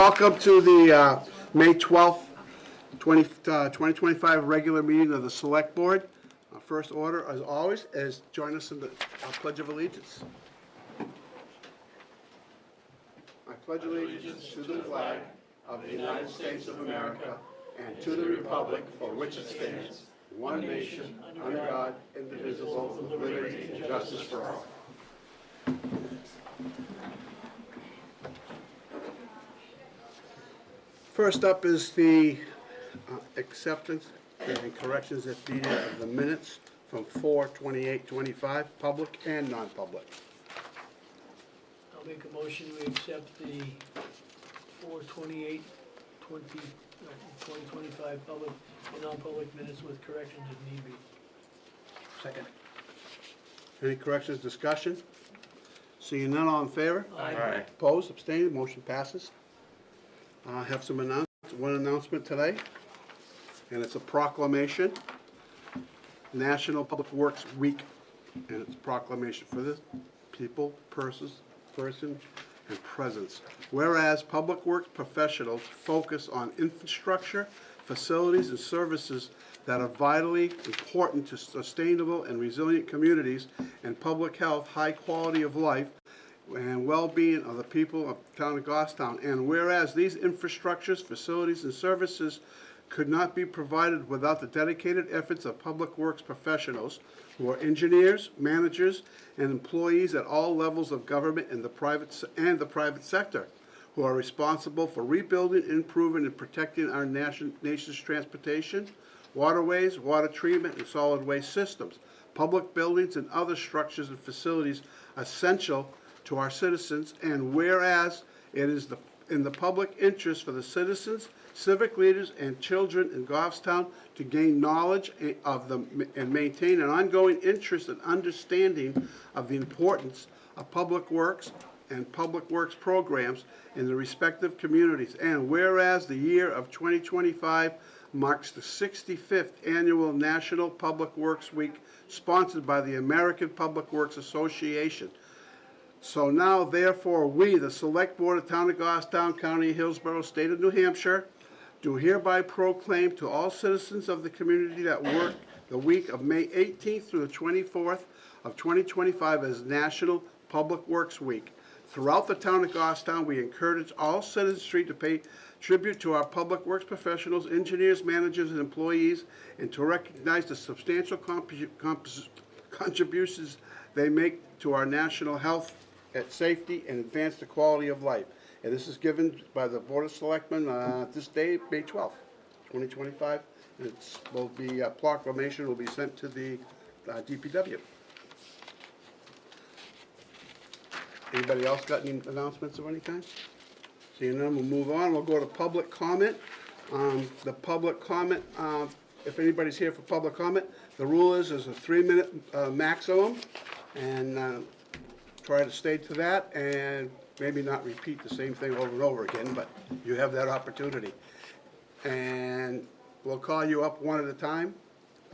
Welcome to the May 12th, 2025 regular meeting of the Select Board. Our first order, as always, is join us in the Pledge of Allegiance. I pledge allegiance to the flag of the United States of America and to the republic for which it stands, one nation, under God, indivisible, with liberty and justice for all. First up is the acceptance and corrections if needed of the minutes from 4/28/25, public and non-public. I'll make a motion, we accept the 4/28/2025 public and non-public minutes with corrections if need be. Second. Any corrections, discussion? Seeing none, all in favor? Aye. Opposed, abstained, motion passes. I have some one announcement today, and it's a proclamation, National Public Works Week, and it's a proclamation for the people, person, and presence. Whereas public works professionals focus on infrastructure, facilities, and services that are vitally important to sustainable and resilient communities and public health, high quality of life, and well-being of the people of the town of Goffstown. And whereas these infrastructures, facilities, and services could not be provided without the dedicated efforts of public works professionals who are engineers, managers, and employees at all levels of government and the private sector, who are responsible for rebuilding, improving, and protecting our nation's transportation, waterways, water treatment, and solid waste systems, public buildings, and other structures and facilities essential to our citizens. And whereas it is in the public interest for the citizens, civic leaders, and children in Goffstown to gain knowledge of them and maintain an ongoing interest and understanding of the importance of public works and public works programs in the respective communities. And whereas the year of 2025 marks the 65th annual National Public Works Week, sponsored by the American Public Works Association. So now, therefore, we, the Select Board of Town of Goffstown, County of Hillsborough, State of New Hampshire, do hereby proclaim to all citizens of the community that work the week of May 18th through the 24th of 2025 as National Public Works Week. Throughout the town of Goffstown, we encourage all citizenry to pay tribute to our public works professionals, engineers, managers, and employees, and to recognize the substantial contributions they make to our national health, safety, and advance the quality of life. And this is given by the Board of Selectmen this day, May 12th, 2025. And a proclamation will be sent to the DPW. Anybody else got any announcements of any kind? Seeing none, we'll move on. We'll go to public comment. The public comment, if anybody's here for public comment, the rule is a 3-minute maximum, and try to stay to that, and maybe not repeat the same thing over and over again, but you have that opportunity. And we'll call you up one at a time.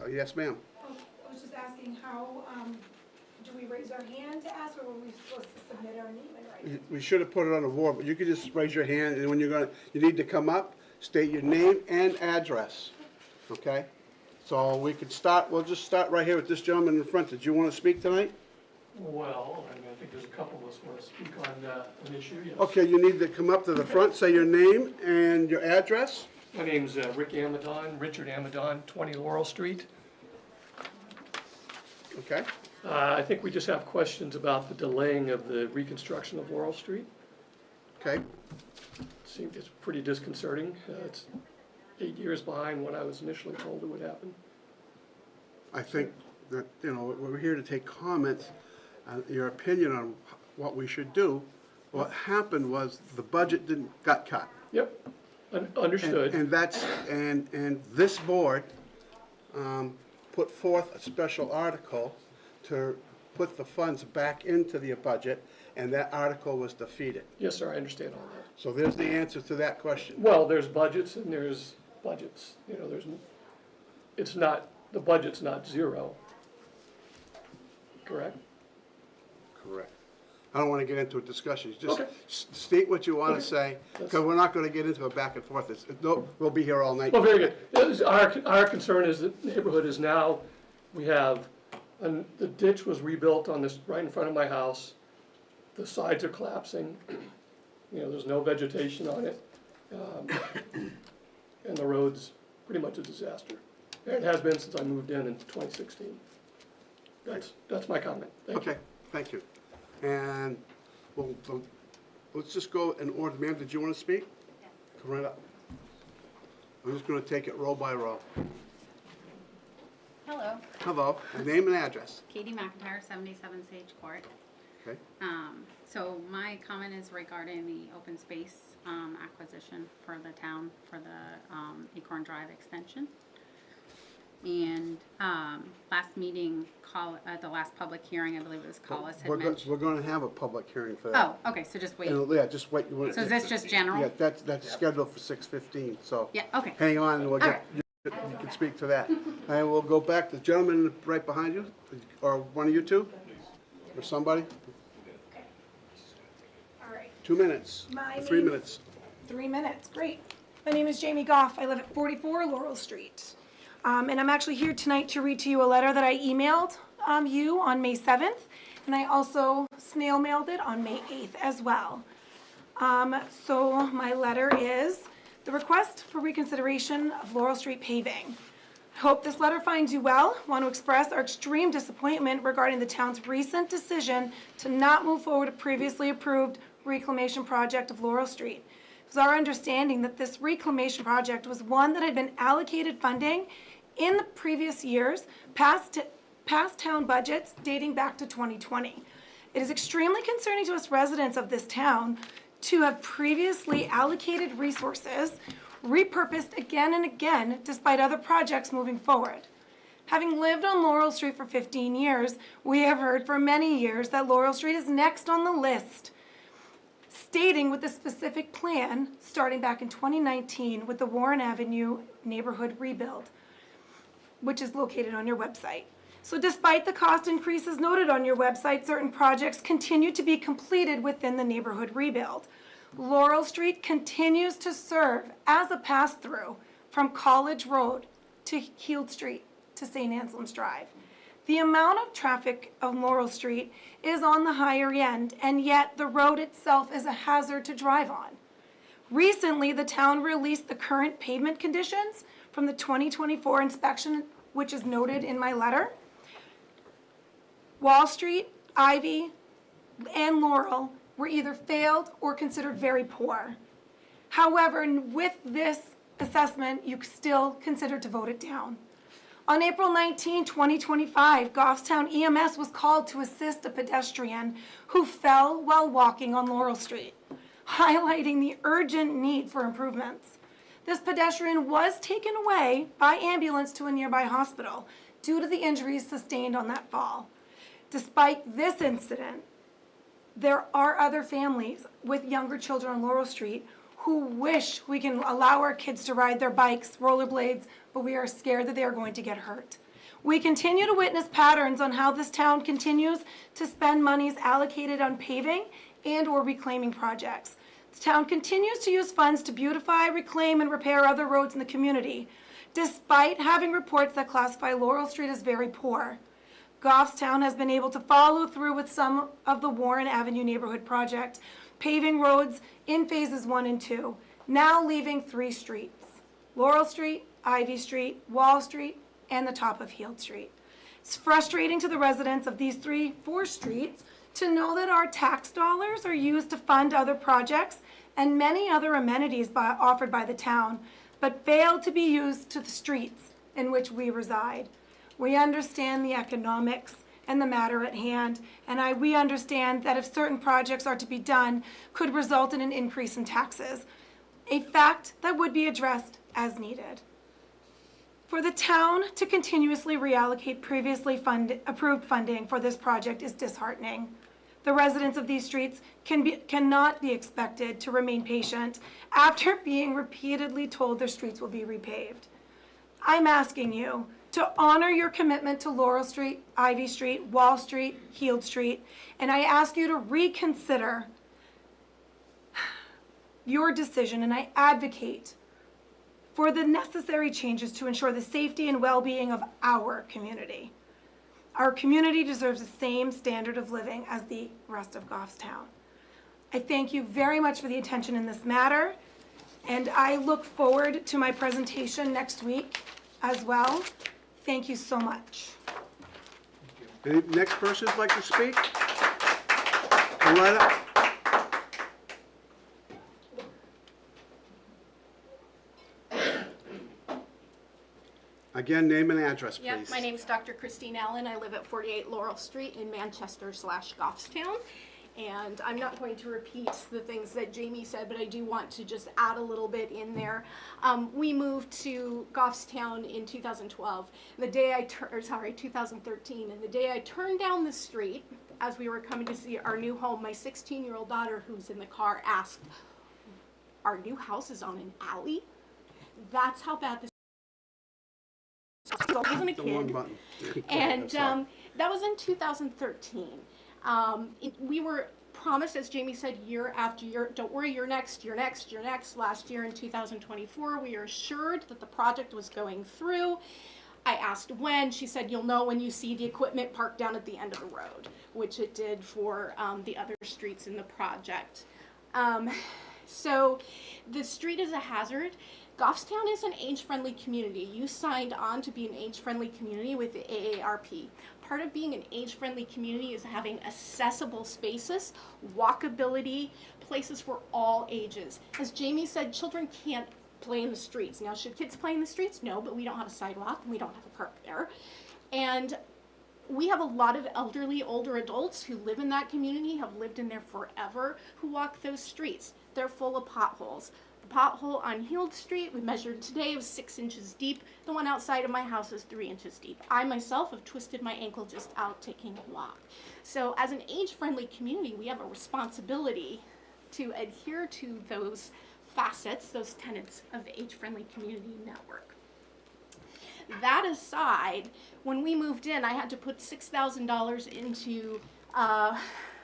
Yes, ma'am. I was just asking how, do we raise our hand to ask, or were we supposed to submit our name and write? We should have put it on the board, but you could just raise your hand, and when you need to come up, state your name and address, okay? So we could start, we'll just start right here with this gentleman in front. Did you want to speak tonight? Well, I think there's a couple of us want to speak on an issue, yes. Okay, you need to come up to the front, say your name and your address. My name's Rick Amadon, Richard Amadon, 20 Laurel Street. Okay. I think we just have questions about the delaying of the reconstruction of Laurel Street. Okay. It's pretty disconcerting. It's 8 years behind what I was initially told it would happen. I think that, we're here to take comments, your opinion on what we should do. What happened was the budget got cut. Yep, understood. And this board put forth a special article to put the funds back into the budget, and that article was defeated. Yes, sir, I understand all that. So there's the answer to that question. Well, there's budgets and there's budgets. The budget's not zero. Correct? Correct. I don't want to get into a discussion. Just Okay. state what you want to Okay. say, because That's- we're not going to get into a back and forth. No, we'll be here all night. Well, very good. Our concern is that the neighborhood is now, we have, and the ditch was rebuilt on this, right in front of my house. The sides are collapsing, there's no vegetation on it. And the road's pretty much a disaster. It has been since I moved in 2016. That's my comment. Thank you. Okay, thank you. And let's just go in order. Ma'am, did you want to speak? Yes. Come right up. I'm just going to take it row by row. Hello, Hello, name and address. Katie McIntyre, 77 Sage Court. Okay. So my comment is regarding the open space acquisition for the town for the Acorn Drive extension. And last meeting, at the last public hearing, I believe it was Collis had We're mentioned. going to have a public hearing for that. Oh, okay, so just wait. Yeah, just wait. So is this just general? Yeah, that's scheduled for 6:15, so. Yeah, okay. Hang on, and we'll All get, you can speak to that. And we'll go back, the gentleman right behind you, or one of you two, or somebody, All right. 2 minutes, My 3 name- minutes. 3 minutes, great. My name is Jamie Goff. I live at 44 Laurel Street. And I'm actually here tonight to read to you a letter that I emailed you on May 7th, and I also snail mailed it on May 8th as well. So my letter is the request for reconsideration of Laurel Street paving. I hope this letter finds you well. Want to express our extreme disappointment regarding the town's recent decision to not move forward a previously approved reclamation project of Laurel Street. It was our understanding that this reclamation project was one that had been allocated funding in the previous years, past town budgets dating back to 2020. It is extremely concerning to us residents of this town to have previously allocated resources repurposed again and again despite other projects moving forward. Having lived on Laurel Street for 15 years, we have heard for many years that Laurel Street is next on the list, stating with a specific plan starting back in 2019 with the Warren Avenue neighborhood rebuild, which is located on your website. So despite the cost increases noted on your website, certain projects continue to be completed within the neighborhood rebuild. Laurel Street continues to serve as a pass-through from College Road to Heald Street to St. Anselm's Drive. The amount of traffic on Laurel Street is on the higher end, and yet the road itself is a hazard to drive on. Recently, the town released the current pavement conditions from the 2024 inspection, which is noted in my letter. Wall Street, Ivy, and Laurel were either failed or considered very poor. However, with this assessment, you still considered to vote it down. On April 19, 2025, Goffstown EMS was called to assist a pedestrian who fell while walking on Laurel Street, highlighting the urgent need for improvements. This pedestrian was taken away by ambulance to a nearby hospital due to the injuries sustained on that fall. Despite this incident, there are other families with younger children on Laurel Street who wish we can allow our kids to ride their bikes, rollerblades, but we are scared that they are going to get hurt. We continue to witness patterns on how this town continues to spend monies allocated on paving and or reclaiming projects. The town continues to use funds to beautify, reclaim, and repair other roads in the community, despite having reports that classify Laurel Street as very poor. Goffstown has been able to follow through with some of the Warren Avenue neighborhood project, paving roads in phases 1 and 2, now leaving 3 streets: Laurel Street, Ivy Street, Wall Street, and the top of Heald Street. It's frustrating to the residents of these 4 streets to know that our tax dollars are used to fund other projects and many other amenities offered by the town, but fail to be used to the streets in which we reside. We understand the economics and the matter at hand, and we understand that if certain projects are to be done, could result in an increase in taxes, a fact that would be addressed as needed. For the town to continuously reallocate previously approved funding for this project is disheartening. The residents of these streets cannot be expected to remain patient after being repeatedly told their streets will be repaved. I'm asking you to honor your commitment to Laurel Street, Ivy Street, Wall Street, Heald Street, and I ask you to reconsider your decision, and I advocate for the necessary changes to ensure the safety and well-being of our community. Our community deserves the same standard of living as the rest of Goffstown. I thank you very much for the attention in this matter, and I look forward to my presentation next week as well. Thank you so much. Any next person who'd like to speak? Come right up. Again, name and address, please. Yep, my name's Dr. Christine Allen. I live at 48 Laurel Street in Manchester/Goffstown. And I'm not going to repeat the things that Jamie said, but I do want to just add a little bit in there. We moved to Goffstown in 2012. The day I 2013, and the day I turned down the street as we were coming to see our new home, my 16-year-old daughter, who's in the car, asked, "Our new house is on an alley?" That's how bad this. I wasn't a The wrong kid. button. And Sorry. that was in 2013. We were promised, as Jamie said, year after year, don't worry, you're next, you're next, you're next. Last year in 2024, we were assured that the project was going through. I asked when. She said, "You'll know when you see the equipment parked down at the end of the road," which it did for the other streets in the project. So the street is a hazard. Goffstown is an age-friendly community. You signed on to be an age-friendly community with the AARP. Part of being an age-friendly community is having accessible spaces, walkability, places for all ages. As Jamie said, children can't play in the streets. Now, should kids play in the streets? No, but we don't have a sidewalk and we don't have a park there. And we have a lot of elderly, older adults who live in that community, have lived in there forever, who walk those streets. They're full of potholes. The pothole on Heald Street, we measured today, was 6 inches deep. The one outside of my house is 3 inches deep. I myself have twisted my ankle just out taking a walk. So as an age-friendly community, we have a responsibility to adhere to those facets, those tenets of the age-friendly community network. That aside, when we moved in, I had to put $6,000 into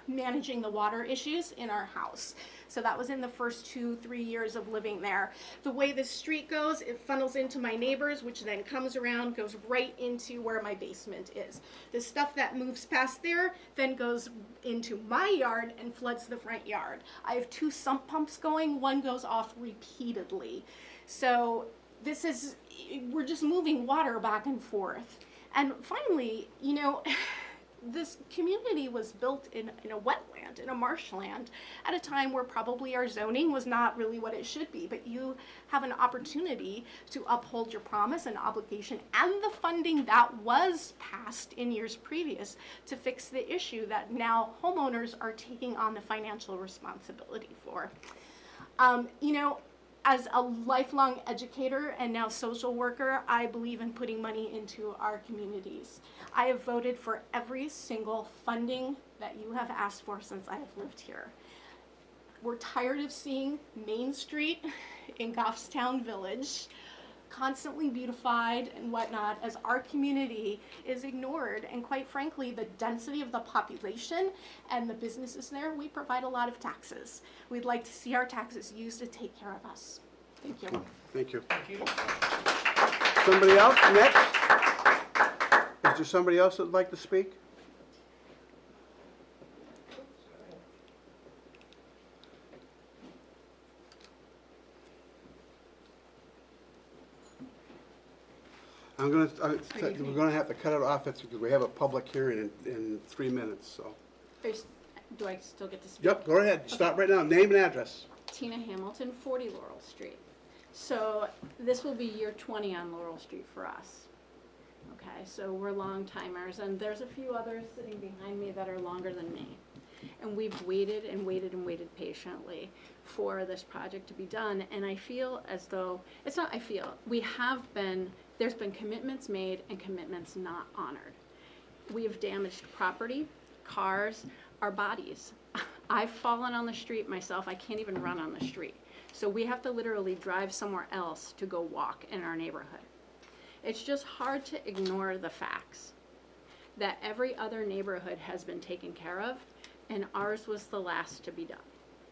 managing the water issues in our house. So that was in the first 2-3 years of living there. The way the street goes, it funnels into my neighbors, which then comes around, goes right into where my basement is. The stuff that moves past there then goes into my yard and floods the front yard. I have 2 sump pumps going, one goes off repeatedly. So this is, we're just moving water back and forth. And finally, you know, this community was built in a wetland, in a marshland, at a time where probably our zoning was not really what it should be. But you have an opportunity to uphold your promise and obligation and the funding that was passed in years previous to fix the issue that now homeowners are taking on the financial responsibility for. You know, as a lifelong educator and now social worker, I believe in putting money into our communities. I have voted for every single funding that you have asked for since I have lived here. We're tired of seeing Main Street in Goffstown Village constantly beautified and whatnot as our community is ignored. And quite frankly, the density of the population and the businesses there, we provide a lot of taxes. We'd like to see our taxes used to take care of us. Thank you. Thank you. Thank you. Somebody else next? Is there somebody else that'd like to speak? We're gonna have to cut it off, it's because we have a public hearing in 3 minutes, so. Do I still get to speak? Yep, go ahead, start right now, name and address. Tina Hamilton, 40 Laurel Street. So this will be year 20 on Laurel Street for us. Okay, so we're long timers, and there's a few others sitting behind me that are longer than me. And we've waited and waited and waited patiently for this project to be done. And I feel as though, it's not I feel, we have been, there's been commitments made and commitments not honored. We have damaged property, cars, our bodies. I've fallen on the street myself. I can't even run on the street. So we have to literally drive somewhere else to go walk in our neighborhood. It's just hard to ignore the facts that every other neighborhood has been taken care of, and ours was the last to be done.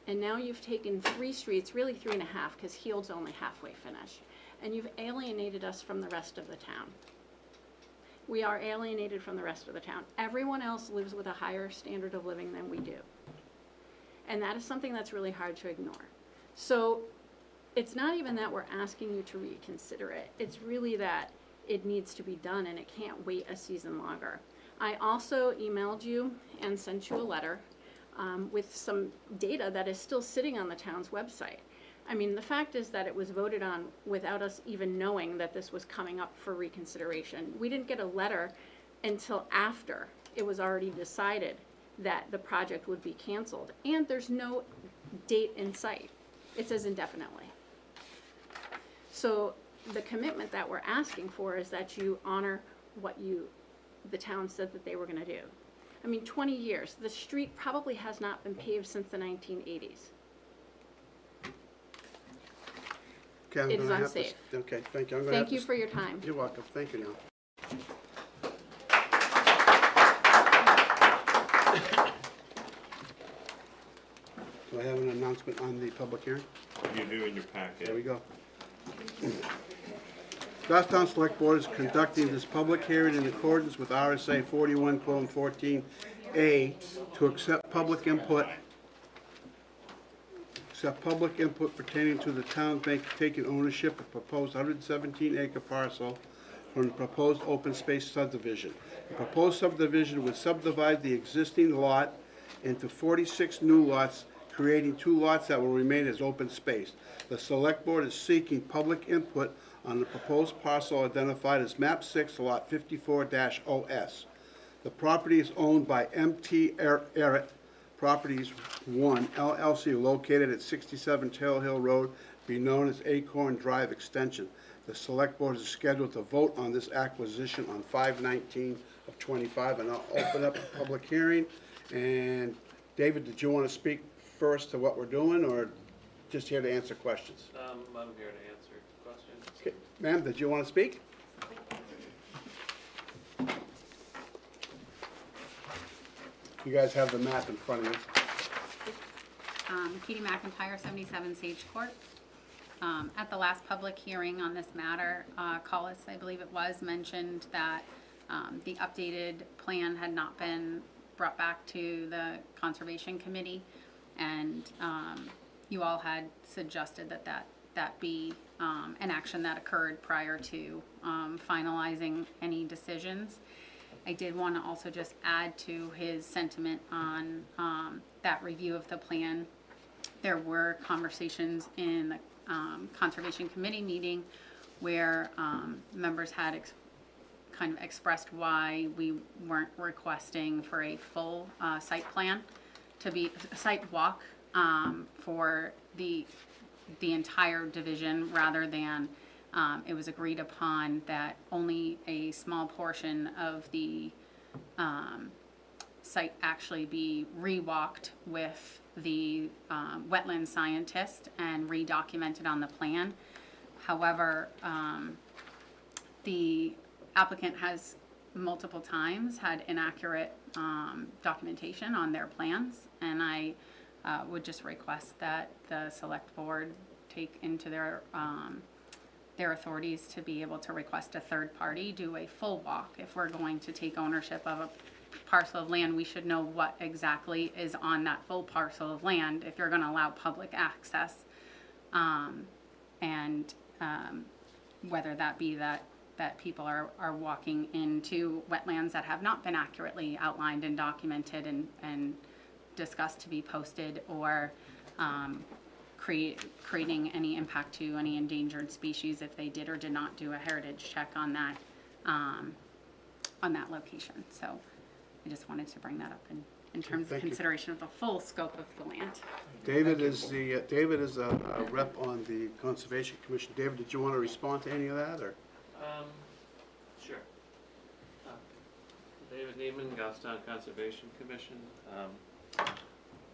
And now you've taken 3 streets, really 3.5, because Heald's only halfway finished, and you've alienated us from the rest of the town. We are alienated from the rest of the town. Everyone else lives with a higher standard of living than we do. And that is something that's really hard to ignore. So it's not even that we're asking you to reconsider it. It's really that it needs to be done and it can't wait a season longer. I also emailed you and sent you a letter with some data that is still sitting on the town's website. I mean, the fact is that it was voted on without us even knowing that this was coming up for reconsideration. We didn't get a letter until after it was already decided that the project would be canceled. And there's no date in sight. It says indefinitely. So the commitment that we're asking for is that you honor what the town said that they were gonna do. I mean, 20 years. The street probably has not been paved since the 1980s. Okay, I'm It is gonna have to unsafe. Okay, thank you. I'm gonna have Thank you to- for your time. You're welcome. Thank you now. Do I have an announcement on the public hearing? You do in your packet. There we go. Goffstown Select Board is conducting this public hearing in accordance with RSA 41:14A to accept public input pertaining to the town taking ownership of proposed 117-acre parcel from the proposed open space subdivision. The proposed subdivision would subdivide the existing lot into 46 new lots, creating 2 lots that will remain as open space. The Select Board is seeking public input on the proposed parcel identified as Map 6, Lot 54-OS. The property is owned by M.T. Errett Properties 1 LLC, located at 67 Tail Hill Road, be known as Acorn Drive Extension. The Select Board is scheduled to vote on this acquisition on 5/19/25, and I'll open up the public hearing. And David, did you want to speak first to what we're doing, or just here to answer questions? I'm here to answer questions. Okay, ma'am, did you want to speak? You guys have the map in front of you. Katie McIntyre, 77 Sage Court. At the last public hearing on this matter, Collis, I believe it was, mentioned that the updated plan had not been brought back to the Conservation Committee, and you all had suggested that be an action that occurred prior to finalizing any decisions. I did want to also just add to his sentiment on that review of the plan. There were conversations in the Conservation Committee meeting where members had kind of expressed why we weren't requesting for a full site plan to be a site walk for the entire division, rather than it was agreed upon that only a small portion of the site actually be re-walked with the wetland scientist and re-documented on the plan. However, the applicant has multiple times had inaccurate documentation on their plans, and I would just request that the Select Board take into their authorities to be able to request a third party do a full walk. If we're going to take ownership of a parcel of land, we should know what exactly is on that full parcel of land if you're going to allow public access, and whether that be that people are walking into wetlands that have not been accurately outlined and documented and discussed to be posted, or creating any impact to any endangered species if they did or did not do a heritage check on that location. So I just wanted to bring that up in terms of Thank you. consideration of the full scope of the land. David is a rep on the Conservation Commission. David, did you want to respond to any of that, or? Sure. David Neiman, Goffstown Conservation Commission.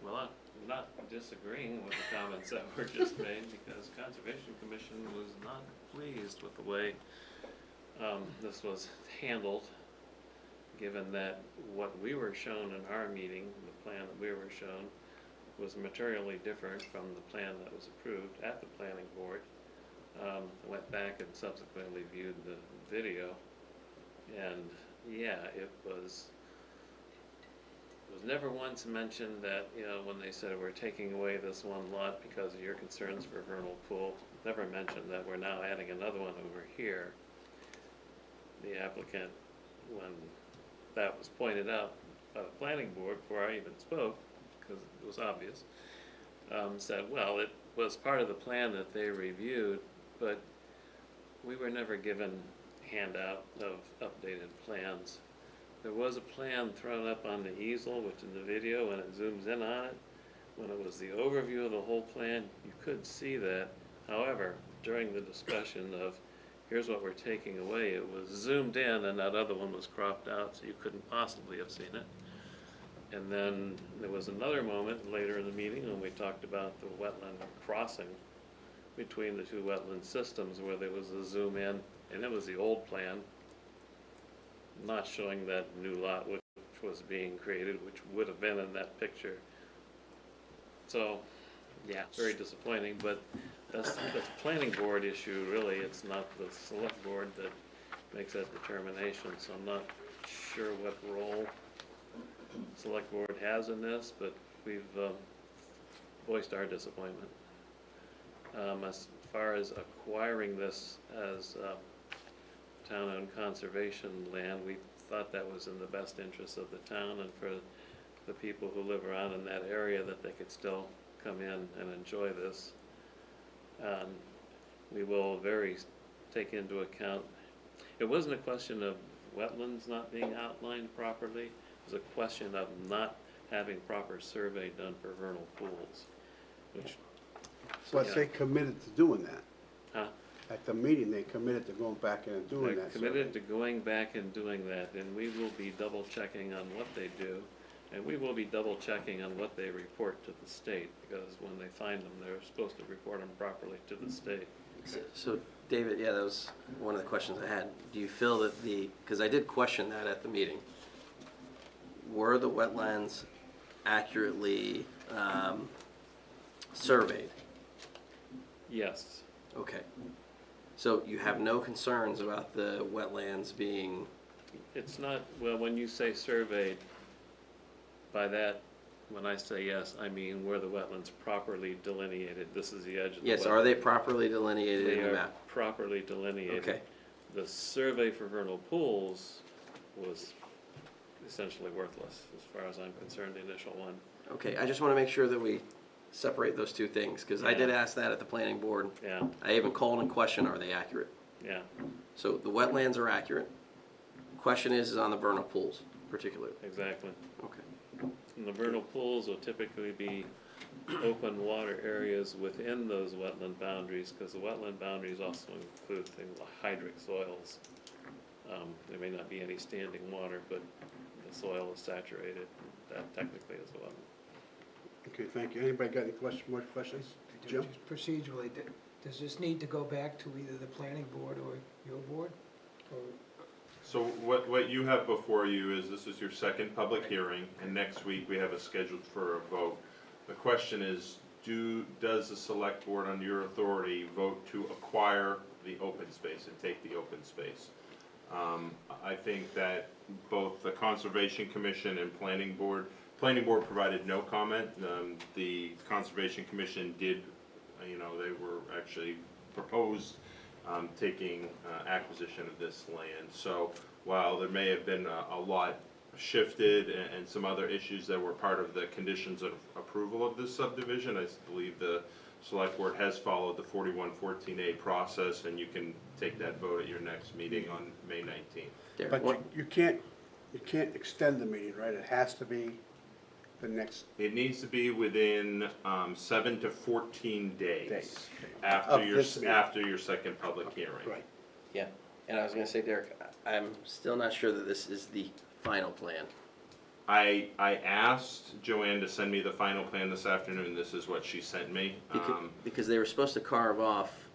Well, I'm not disagreeing with the comments that were just made, because Conservation Commission was not pleased with the way this was handled, given that what we were shown in our meeting, the plan that we were shown, was materially different from the plan that was approved at the planning board. Went back and subsequently viewed the video, and yeah, it was never once mentioned that, you know, when they said we're taking away this one lot because of your concerns for vernal pool, never mentioned that we're now adding another one over here. The applicant, when that was pointed out by the planning board before I even spoke, because it was obvious, said, well, it was part of the plan that they reviewed, but we were never given handout of updated plans. There was a plan thrown up on the easel, which in the video, when it zooms in on it, when it was the overview of the whole plan, you could see that. However, during the discussion of here's what we're taking away, it was zoomed in and that other one was cropped out, so you couldn't possibly have seen it. And then there was another moment later in the meeting when we talked about the wetland crossing between the two wetland systems, where there was a zoom in, and it was the old plan, not showing that new lot which was being created, which would have been in that picture. So, yeah, very disappointing, but that's the planning board issue, really. It's not the select board that makes that determination, so I'm not sure what role select board has in this, but we've voiced our disappointment. As far as acquiring this as town-owned conservation land, we thought that was in the best interest of the town and for the people who live around in that area, that they could still come in and enjoy this. We will take into account, it wasn't a question of wetlands not being outlined properly, it was a question of not having proper survey done for vernal pools, which. But they committed to doing that. Huh? At the meeting, they committed to going back in and doing They're that. committed to going back and doing that, and we will be double checking on what they do, and we will be double checking on what they report to the state, because when they find them, they're supposed to report them properly to the state. So, David, yeah, that was one of the questions I had. Do you feel that because I did question that at the meeting, were the wetlands accurately surveyed? Yes. Okay. So you have no concerns about the wetlands being, It's not, well, when you say surveyed, by that, when I say yes, I mean were the wetlands properly delineated. This is the edge of the wetland. yes, are they properly delineated They in the are map? properly delineated. Okay. The survey for vernal pools was essentially worthless, as far as I'm concerned, the initial one. Okay, I just want to make sure that we separate those two things, because I did Yeah. ask that at the planning board. Yeah, I even called and questioned, are they accurate? yeah. So the wetlands are accurate. Question is on the vernal pools particularly. Exactly. Okay. And the vernal pools will typically be open water areas within those wetland boundaries, because the wetland boundaries also include things like hydric soils. There may not be any standing water, but the soil is saturated. That technically is a wetland. Okay, thank you. Anybody got any more questions? Jim? Just procedurally, does this need to go back to either the planning board or your board? Or So what you have before you is, this is your second public hearing, and next week we have it scheduled for a vote. The question is, does the select board under your authority vote to acquire the open space and take the open space? I think that both the Conservation Commission and Planning Board provided no comment. The Conservation Commission did, they were actually proposed taking acquisition of this land. So while there may have been a lot shifted and some other issues that were part of the conditions of approval of this subdivision, I believe the Select Board has followed the 4114A process, and you can take that vote at your next meeting on May 19th. Derek, But what- you can't extend the meeting, right? It has to be the next It needs to be within 7 to 14 days days. after Of this meeting. your second public hearing. Right. Yeah, and I was gonna say, Derek, I'm still not sure that this is the final plan. I asked Joanne to send me the final plan this afternoon. This is what she sent me. Because they were supposed to carve off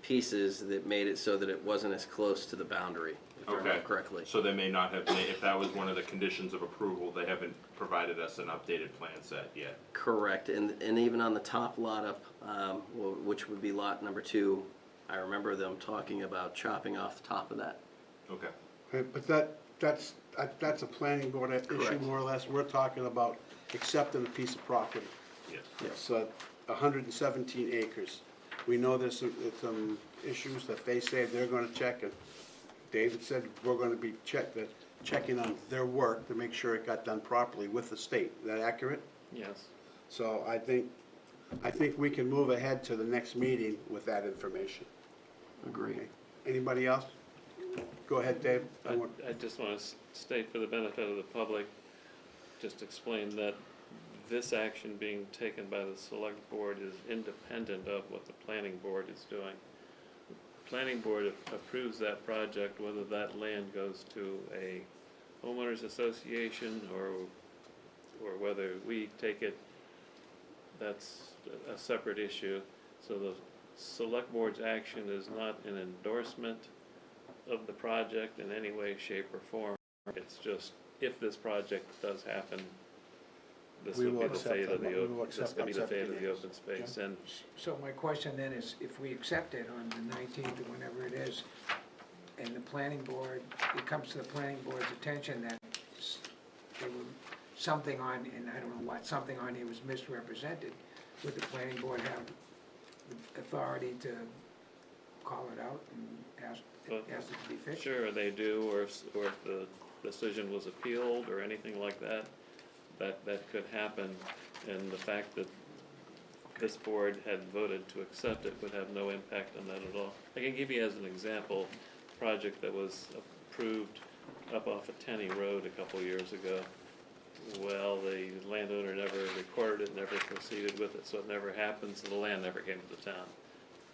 pieces that made it so that it wasn't as close to the boundary, if I Okay. remember correctly. So they may not have, if that was one of the conditions of approval, they haven't provided us an updated plan set yet. Correct, and even on the top lot up, which would be lot number 2, I remember them talking about chopping off the top of that. Okay. Okay, but that's a planning board issue, Correct. more or less. We're talking about accepting a piece of property. Yes. It's 117 acres. We know there's some issues that they say they're gonna check, and David said we're gonna be checking on their work to make sure it got done properly with the state. Is that accurate? Yes. So I think we can move ahead to the next meeting with that information. Agreed. Okay. Anybody else? Go ahead, Dave. I just want to state for the benefit of the public, just explain that this action being taken by the select board is independent of what the planning board is doing. The planning board approves that project, whether that land goes to a homeowners association or whether we take it, that's a separate issue. So the select board's action is not an endorsement of the project in any way, shape, or form. It's just, if this project does happen, this We would will be the accept fate that. of the We will open, this accept could be the fate of the accepting open space. And So my question then is, if we accept it on the 19th or whenever it is, and the planning board, it comes to the planning board's attention that there was something on, and I don't know what, something on here was misrepresented, would the planning board have the authority to call it out and ask But- it to be fixed? sure, they do, or if the decision was appealed or anything like that, that could happen. And the fact that this board had voted to accept it would have no impact on that at all. I can give you as an example, a project that was approved up off of Tenney Road a couple years ago. Well, the landowner never recorded it, never proceeded with it, so it never happened, so the land never came to the town.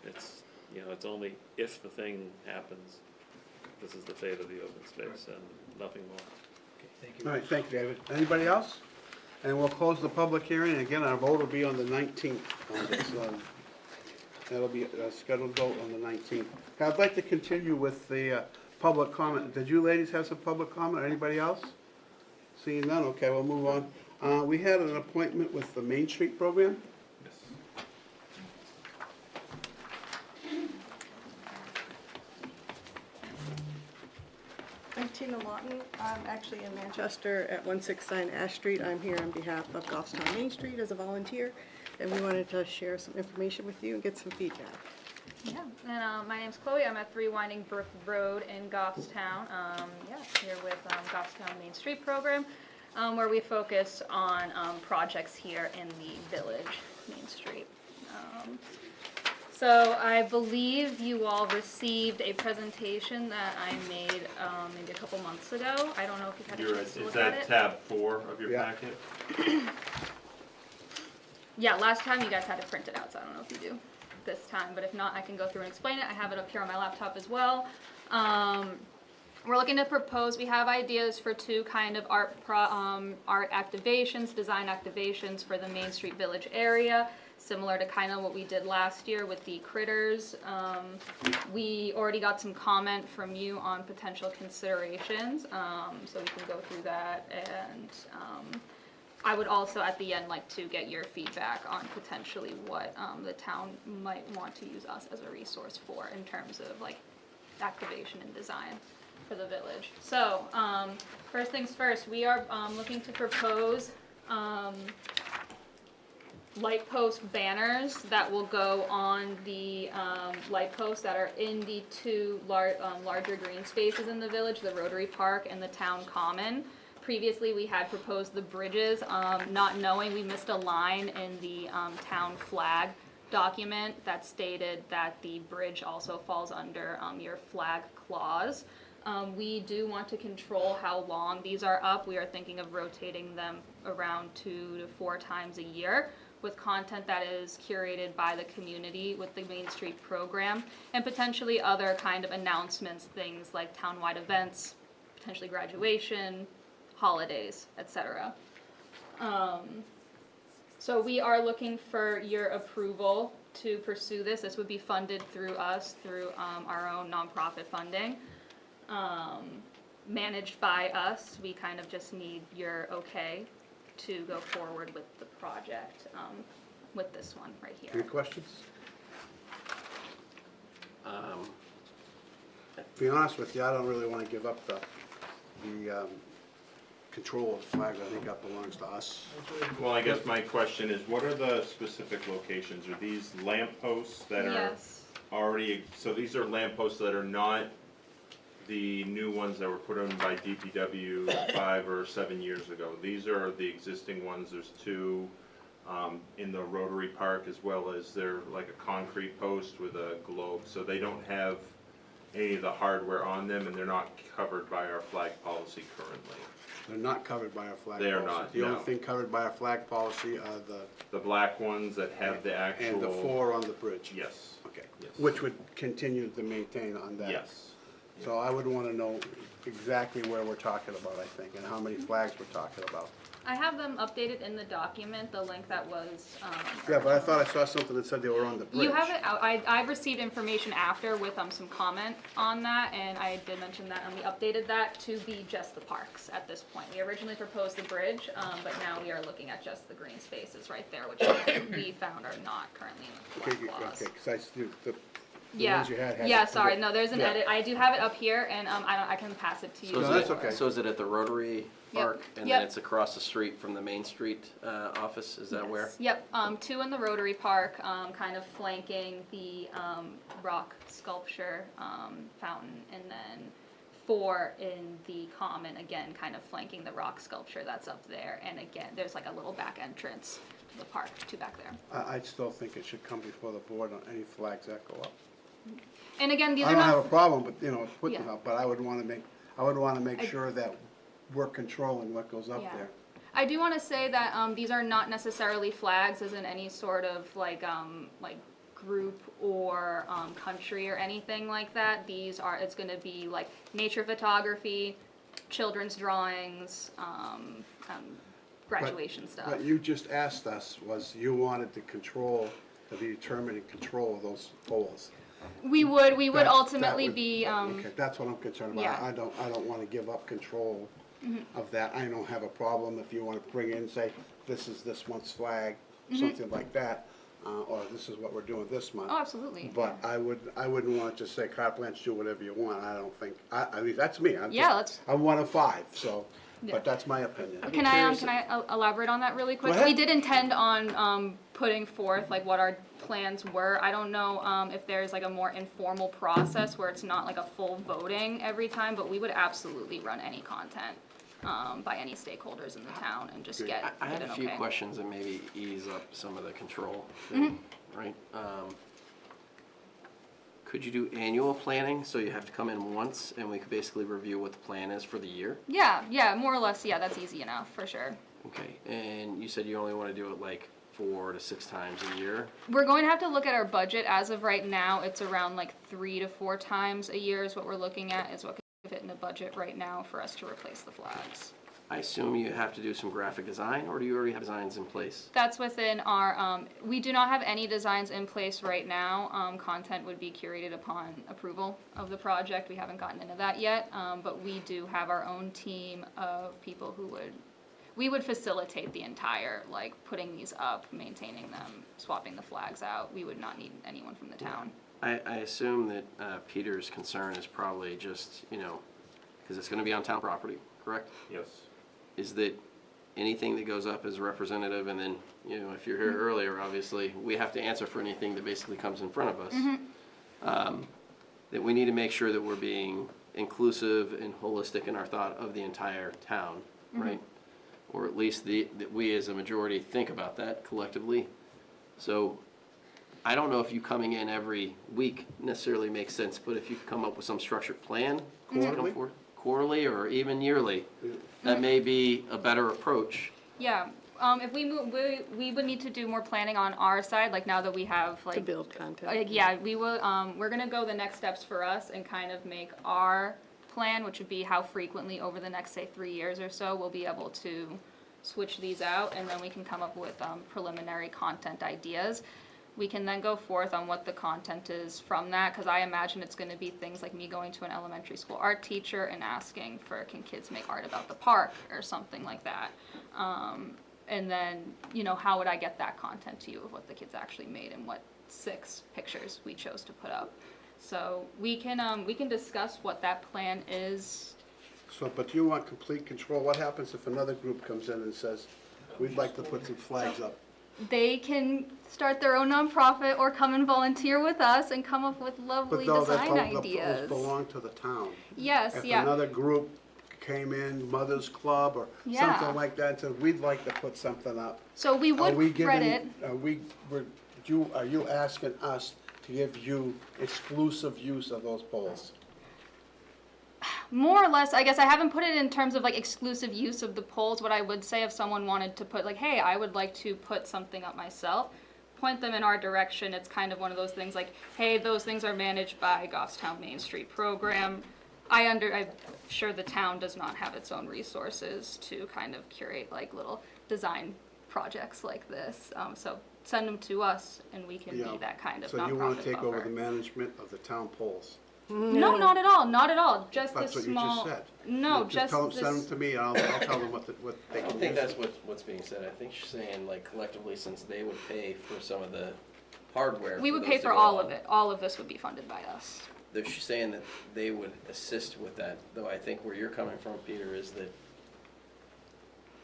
It's, it's only if the thing happens, this is the fate of the open space and nothing more. Okay, thank you. All right, thank you, David. Anybody else? And we'll close the public hearing. Again, our vote will be on the 19th on this. That'll be a scheduled vote on the 19th. I'd like to continue with the public comment. Did you ladies have some public comment, or anybody else? Seeing none, okay, we'll move on. We had an appointment with the Main Street program. Yes. I'm Tina Lawton. I'm actually in Manchester at 169 Ash Street. I'm here on behalf of Goffstown Main Street as a volunteer, and we wanted to share some information with you and get some feedback. Yeah, and my name's Chloe. I'm at 3 Winding Brook Road in Goffstown. Here with Goffstown Main Street Program, where we focus on projects here in the village, Main Street. So I believe you all received a presentation that I made maybe a couple months ago. I don't know if you've had a chance to Is look at that it. tab 4 of your Yeah. packet? Yeah, last time you guys had to print it out, so I don't know if you do this time, but if not, I can go through and explain it. I have it up here on my laptop as well. We're looking to propose, we have ideas for 2 kind of art activations, design activations for the Main Street Village area, similar to kind of what we did last year with the critters. We already got some comment from you on potential considerations, so we can go through that, and I would also at the end like to get your feedback on potentially what the town might want to use us as a resource for in terms of like activation and design for the village. So first things first, we are looking to propose light post banners that will go on the light posts that are in the 2 larger green spaces in the village, the Rotary Park and the Town Common. Previously, we had proposed the bridges, not knowing we missed a line in the town flag document that stated that the bridge also falls under your flag clause. We do want to control how long these are up. We are thinking of rotating them around 2 to 4 times a year with content that is curated by the community with the Main Street program, and potentially other kind of announcements, things like townwide events, potentially graduation, holidays, etc. So we are looking for your approval to pursue this. This would be funded through us, through our own nonprofit funding, managed by us. We kind of just need your okay to go forward with the project, with this one right Any here. questions? To be honest with you, I don't really want to give up the control of the flag. I think that belongs to us. Well, I guess my question is, what are the specific locations? Are these lamp posts that are Yes. already, so these are lamp posts that are not the new ones that were put in by DPW 5 or 7 years ago? These are the existing ones. There's two in the Rotary Park, as well as they're like a concrete post with a globe. So they don't have any of the hardware on them, and they're not covered by our flag policy currently. They're not covered by our flag They policy. are not, The only no. thing covered by our flag policy are The black ones that have the actual. and the 4 on the bridge. Yes. Okay. Yes. Which would continue to maintain on that. Yes. So I would want to know exactly where we're talking about, I think, and how many flags we're talking about. I have them updated in the document, the link that was. Yeah, but I thought I saw something that said they were on the bridge. You have it out. I've received information after with some comment on that, and I did mention that, and we updated that to be just the parks at this point. We originally proposed the bridge, but now we are looking at just the green spaces right there, which we found are not currently in the Okay, flag clause. okay, because the Yeah, ones you had. yeah, sorry, no, there's an Yeah. edit. I do have it up here, and I can pass it to you. So No, is that's it- okay. So is it at the Rotary Yep. Park? And Yep. then it's across the street from the Main Street office, is that where? Yep, 2 in the Rotary Park, kind of flanking the rock sculpture fountain, and then 4 in the common, again, kind of flanking the rock sculpture that's up there. And again, there's like a little back entrance to the park, 2 back there. I still think it should come before the board on any flags that go up. And again, these I are don't have a not, problem, but, you know, putting Yeah. up, but I would want to make sure that we're controlling what goes up Yeah. there. I do want to say that these are not necessarily flags as in any sort of like group or country or anything like that. It's going to be like nature photography, children's drawings, graduation stuff. What you just asked us was you wanted to be determined in control of those poles. We would That ultimately would- be, Okay, that's what I'm concerned about. yeah. I don't want to give up control Mm-hmm. of that. I don't have a problem if you want to bring in, say, this is this month's flag, Mm-hmm. something like that, or this is what we're doing this month. oh, absolutely. But I wouldn't want to just say carte blanche, do whatever you want. I don't think, I mean, that's me. I'm one of 5, so, Yeah. but that's my opinion. Can I elaborate on that really quick? Go ahead. We did intend on putting forth like what our plans were. I don't know if there's like a more informal process where it's not like a full voting every time, but we would absolutely run any content by any stakeholders in the town and just get I have an a few okay. questions that maybe ease up some of the control, Mm-hmm. thing, right? Could you do annual planning, so you have to come in once and we could basically review what the plan is for the year? Yeah, more or less, yeah, that's easy enough, for sure. Okay, and you said you only want to do it like 4 to 6 times a year? We're going to have to look at our budget. As of right now, it's around like 3 to 4 times a year is what we're looking at, is what could fit in the budget right now for us to replace the flags. I assume you have to do some graphic design, or do you already have designs in place? That's within our, we do not have any designs in place right now. Content would be curated upon approval of the project. We haven't gotten into that yet, but we do have our own team of people who we would facilitate the entire, like, putting these up, maintaining them, swapping the flags out. We would not need anyone from the town. I assume that Peter's concern is probably just, because it's going to be on town property, correct? Yes. Is that anything that goes up is representative, and then, if you're here earlier, obviously, we have to answer for anything that basically comes in front of us. That we need to make sure that we're being inclusive and holistic in our thought of the entire town, right? Or at least that we as a majority think about that collectively. So I don't know if you coming in every week necessarily makes sense, but if you come up with some structured plan, Quarterly? quarterly or even yearly, that may be a better approach. Yeah, if we move, we would need to do more planning on our side, like now that we have like. To build content. Like, yeah, we will, we're gonna go the next steps for us and kind of make our plan, which would be how frequently over the next, say, 3 years or so, we'll be able to switch these out, and then we can come up with preliminary content ideas. We can then go forth on what the content is from that, because I imagine it's going to be things like me going to an elementary school art teacher and asking for, can kids make art about the park or something like that. And then, you know, how would I get that content to you of what the kids actually made and what 6 pictures we chose to put up. So we can discuss what that plan is. So, but you want complete control. What happens if another group comes in and says, we'd like to put some flags up? They can start their own nonprofit or come and volunteer with us and come up with lovely But though design those ideas. belong to the town. Yes, If yeah. another group came in, Mother's Club or Yeah. something like that, and said, we'd like to put something up. So we Are we would credit. giving, are you asking us to give you exclusive use of those poles? More or less, I guess I haven't put it in terms of like exclusive use of the polls. What I would say if someone wanted to put like, hey, I would like to put something up myself, point them in our direction. It's kind of one of those things like, hey, those things are managed by Goffstown Main Street program. I'm sure the town does not have its own resources to kind of curate like little design projects like this. So send them to us and we can Yeah. be that kind of So nonprofit you want to take over buffer. the management of the town poles? No, not at all, not at all. Just That's this what you small. just said. No, Just tell them, this. send them to me, and I'll tell them what they I can don't think use. that's what's being said. I think she's saying, like, collectively, since they would pay for some of the hardware. We would those pay to for go all on, of it. All of this would be funded by us. She's saying that they would assist with that, though I think where you're coming from, Peter, is that,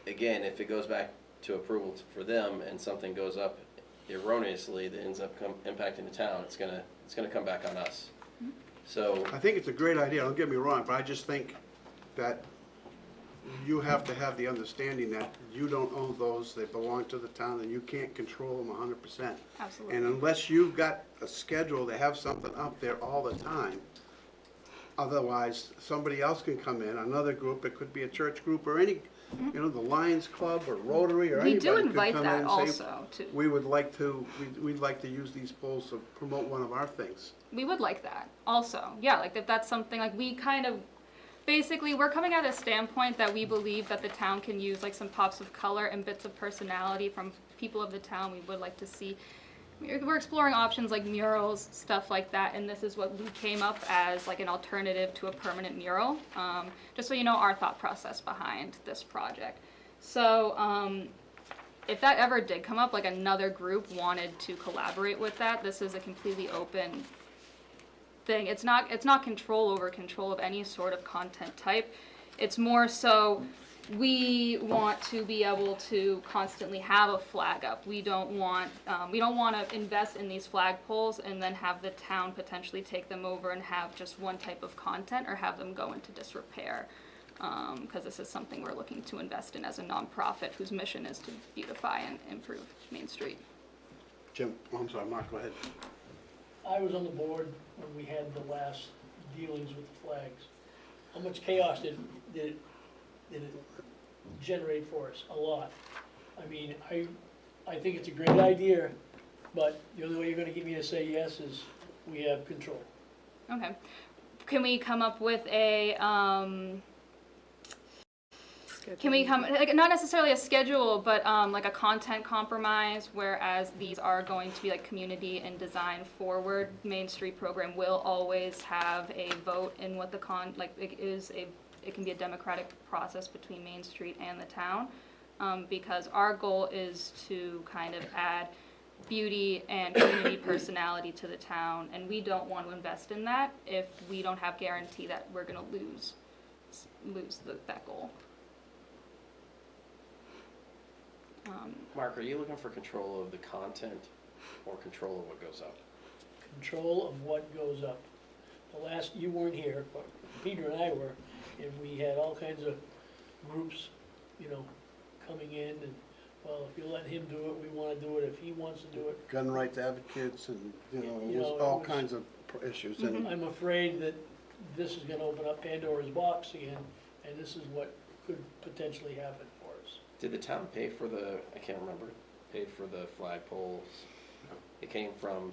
again, if it goes back to approval for them and something goes up erroneously that ends up impacting the town, it's gonna come back on us. So, I think it's a great idea, don't get me wrong, but I just think that you have to have the understanding that you don't own those, they belong to the town, and you can't control them 100%. Absolutely. And unless you've got a schedule to have something up there all the time, otherwise, somebody else can come in, another group, it could be a church group or any, you know, the Lions Club or Rotary or We anybody do could invite come that in and say, also, too. we would like to, we'd like to use these poles to promote one of our things. We would like that also. Yeah, like if that's something like we kind of, basically we're coming at a standpoint that we believe that the town can use like some pops of color and bits of personality from people of the town. We would like to see, we're exploring options like murals, stuff like that, and this is what we came up as like an alternative to a permanent mural. Just so you know our thought process behind this project. So if that ever did come up, like another group wanted to collaborate with that, this is a completely open thing. It's not control over control of any sort of content type. It's more so we want to be able to constantly have a flag up. We don't want to invest in these flagpoles and then have the town potentially take them over and have just one type of content or have them go into disrepair. Because this is something we're looking to invest in as a nonprofit whose mission is to beautify and improve Main Street. Jim, oh, I'm sorry, Mark, go ahead. I was on the board when we had the last dealings with the flags. How much chaos did it generate for us? A lot. I mean, I think it's a great idea, but the only way you're gonna get me to say yes is we have control. Okay. Can we come up with a, like, not necessarily a schedule, but like a content compromise, whereas these are going to be like community and design forward. Main Street program will always have a vote in what the it can be a democratic process between Main Street and the town, because our goal is to kind of add beauty and community personality to the town, and we don't want to invest in that if we don't have guarantee that we're going to lose that goal. Mark, are you looking for control of the content or control of what goes up? Control of what goes up. You weren't here, but Peter and I were, and we had all kinds of groups, you know, coming in and, well, if you let him do it, we wanna do it, if he wants to do it. Gun rights advocates and, You there's know, all it was- kinds of issues. And I'm afraid that this is gonna open up Pandora's box again, and this is what could potentially happen for us. Did the town pay for I can't remember, paid for the flagpoles? It came from,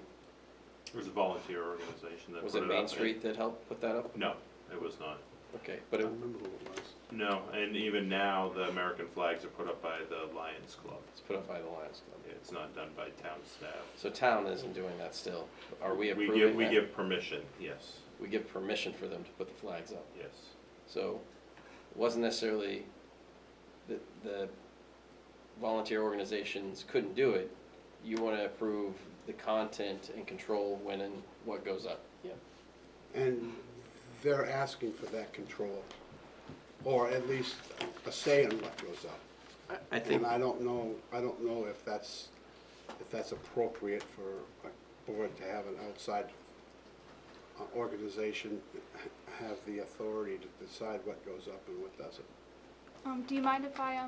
It was a volunteer organization that was put it it Main up. Street that helped put that up? No, it was not. Okay, I but it, don't remember who it was. No, and even now, the American flags are put up by the Lions Club. it's put up by the Lions Club. It's not done by town staff. So town isn't doing that still. Are we We approving give, we that? give permission, yes, We give permission for them to put the flags up. yes. So it wasn't necessarily that the volunteer organizations couldn't do it. You want to approve the content and control when and what goes up. And they're asking for that control, or at least a say on what goes up. I think, And I don't know if that's appropriate for a board to have an outside organization have the authority to decide what goes up and what doesn't. Do you mind if I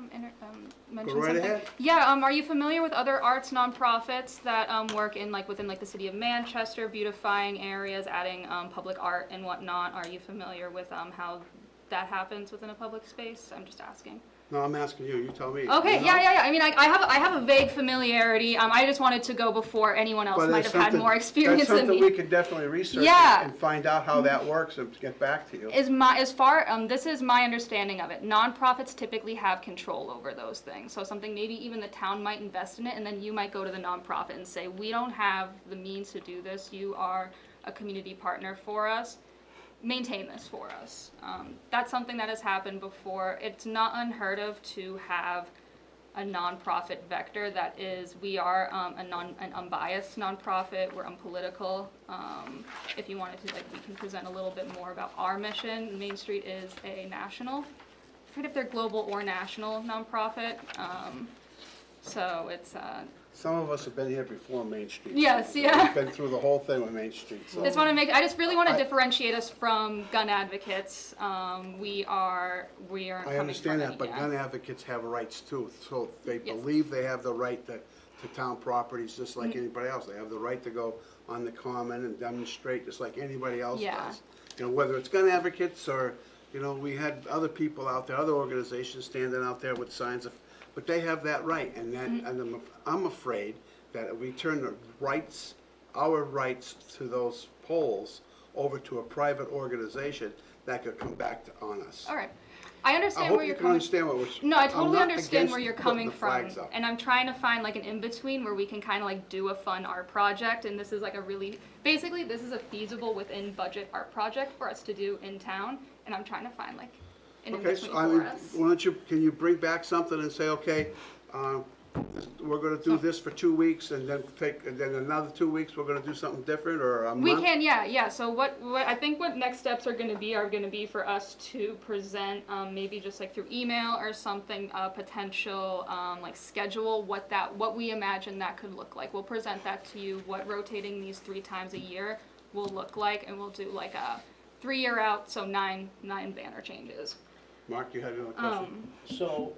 mention Go right something? ahead. Yeah. Are you familiar with other arts nonprofits that work in within the city of Manchester, beautifying areas, adding public art and whatnot? Are you familiar with how that happens within a public space? I'm just asking. No, I'm asking you, you tell me. Okay. You know? Yeah. I mean, I have a vague familiarity. I just wanted to go before anyone else But might it's have had something- more experience That's than something me. we could definitely research Yeah. and find out how that works and get back to you. This is my understanding of it. Nonprofits typically have control over those things. So something maybe even the town might invest in it, and then you might go to the nonprofit and say, we don't have the means to do this. You are a community partner for us. Maintain this for us. That's something that has happened before. It's not unheard of to have a nonprofit vector that is, we are an unbiased nonprofit, we're unpolitical. If you wanted to, we can present a little bit more about our mission. Main Street is a national, I forget if they're global or national nonprofit. So it's, Some of us have been here before Main Street. Yes, yeah. We've been through the whole thing with Main Street, so. I just really want to differentiate us from gun advocates. We are I coming understand from that, but yeah. gun advocates have rights too, so they Yes. believe they have the right to town properties just like anybody else. They have the right to go on the common and demonstrate just like anybody else Yeah. does. You know, whether it's gun advocates or, you know, we had other people out there, other organizations standing out there with signs of, but they have that right, and that, and I'm afraid that if we turn the rights, our rights to those poles over to a private organization, that could come back on us. All right. I I understand hope where you you're can coming. understand what we're. No, I I'm totally not understand against where you're putting coming the from, flags up. and I'm trying to find an in-between where we can kind of do a fun art project, and this is basically this is a feasible within budget art project for us to do in town, and I'm trying to find an Okay, in-between so for us. why don't you, can you bring back something and say, okay, we're gonna do this for 2 weeks, and then another 2 weeks, we're gonna do something different, or a month? We can, yeah. So what I think what next steps are going to be for us to present, maybe just through email or something, potential schedule, what we imagine that could look like. We'll present that to you, what rotating these 3 times a year will look like, and we'll do a 3-year out, so 9 banner changes. Mark, you had another question? So,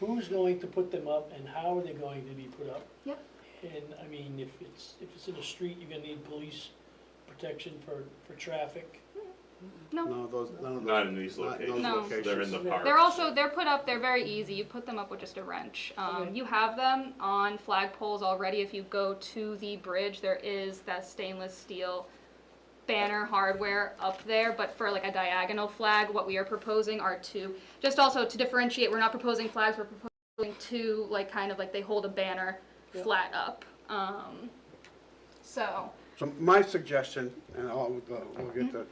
who's going to put them up and how are they going to be put up? Yep. And, I mean, if it's in a street, you're gonna need police protection for traffic. No, none of those. Not in these not locations. No. They're in the parks. They're put up, they're very easy. You put them up with just a wrench. You have them on flagpoles already. If you go to the bridge, there is that stainless steel banner hardware up there, but for a diagonal flag, what we are proposing are just also to differentiate, we're not proposing flags, we're proposing two, they hold a banner flat up. So my suggestion, and we'll get the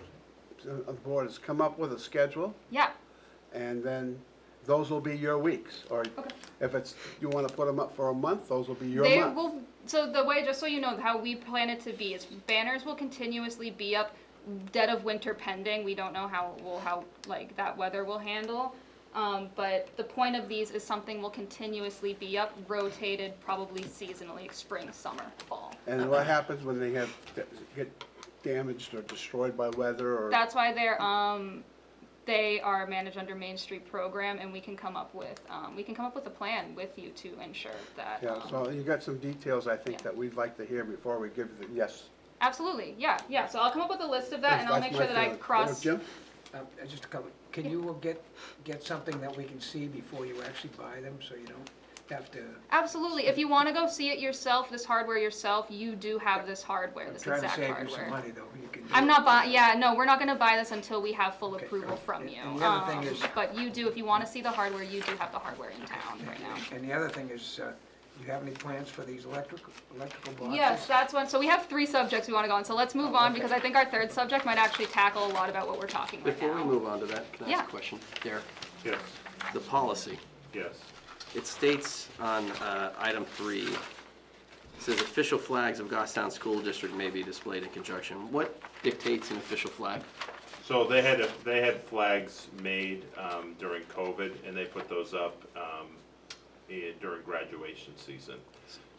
board, is come up with a schedule, yeah, and then those will be your weeks, or if you wanna put them up for a month, those will be your they month. will, so the way, just so you know, how we plan it to be is banners will continuously be up, dead of winter pending. We don't know how that weather will handle. But the point of these is something will continuously be up, rotated, probably seasonally, spring, summer, fall. And what happens when they get damaged or destroyed by weather, or? That's why they are managed under Main Street program, and we can come up with a plan with you to ensure that. Yeah, so you got some details, I think, yeah. that we'd like to hear before we give the yes. Absolutely, yeah. So I'll come up with a list of that, and I'll That's make my sure that I feeling. cross. Jim? Just a couple, can you get something that we can see before you actually buy them, so you don't have to, Absolutely. If you want to go see it yourself, this hardware yourself, you do have this hardware, I'm this trying to exact save you hardware. some money though, you can do I'm it. not buying. Yeah, no, we're not going to buy this until we have full Okay. approval from you. And the other thing is- but you do, if you want to see the hardware, you do have the hardware in town right now. And the other thing is, you have any plans for these electrical boxes? Yes, that's one. So we have 3 subjects we want to go on. So let's move on because I think our 3rd subject might actually tackle a lot about what we're talking right Before now. we move on to that, can I ask Yeah. a question? Derek, Yes, the policy, yes. it states on item 3, it says official flags of Goffstown School District may be displayed in conjunction. What dictates an official flag? So they had flags made during COVID, and they put those up during graduation season.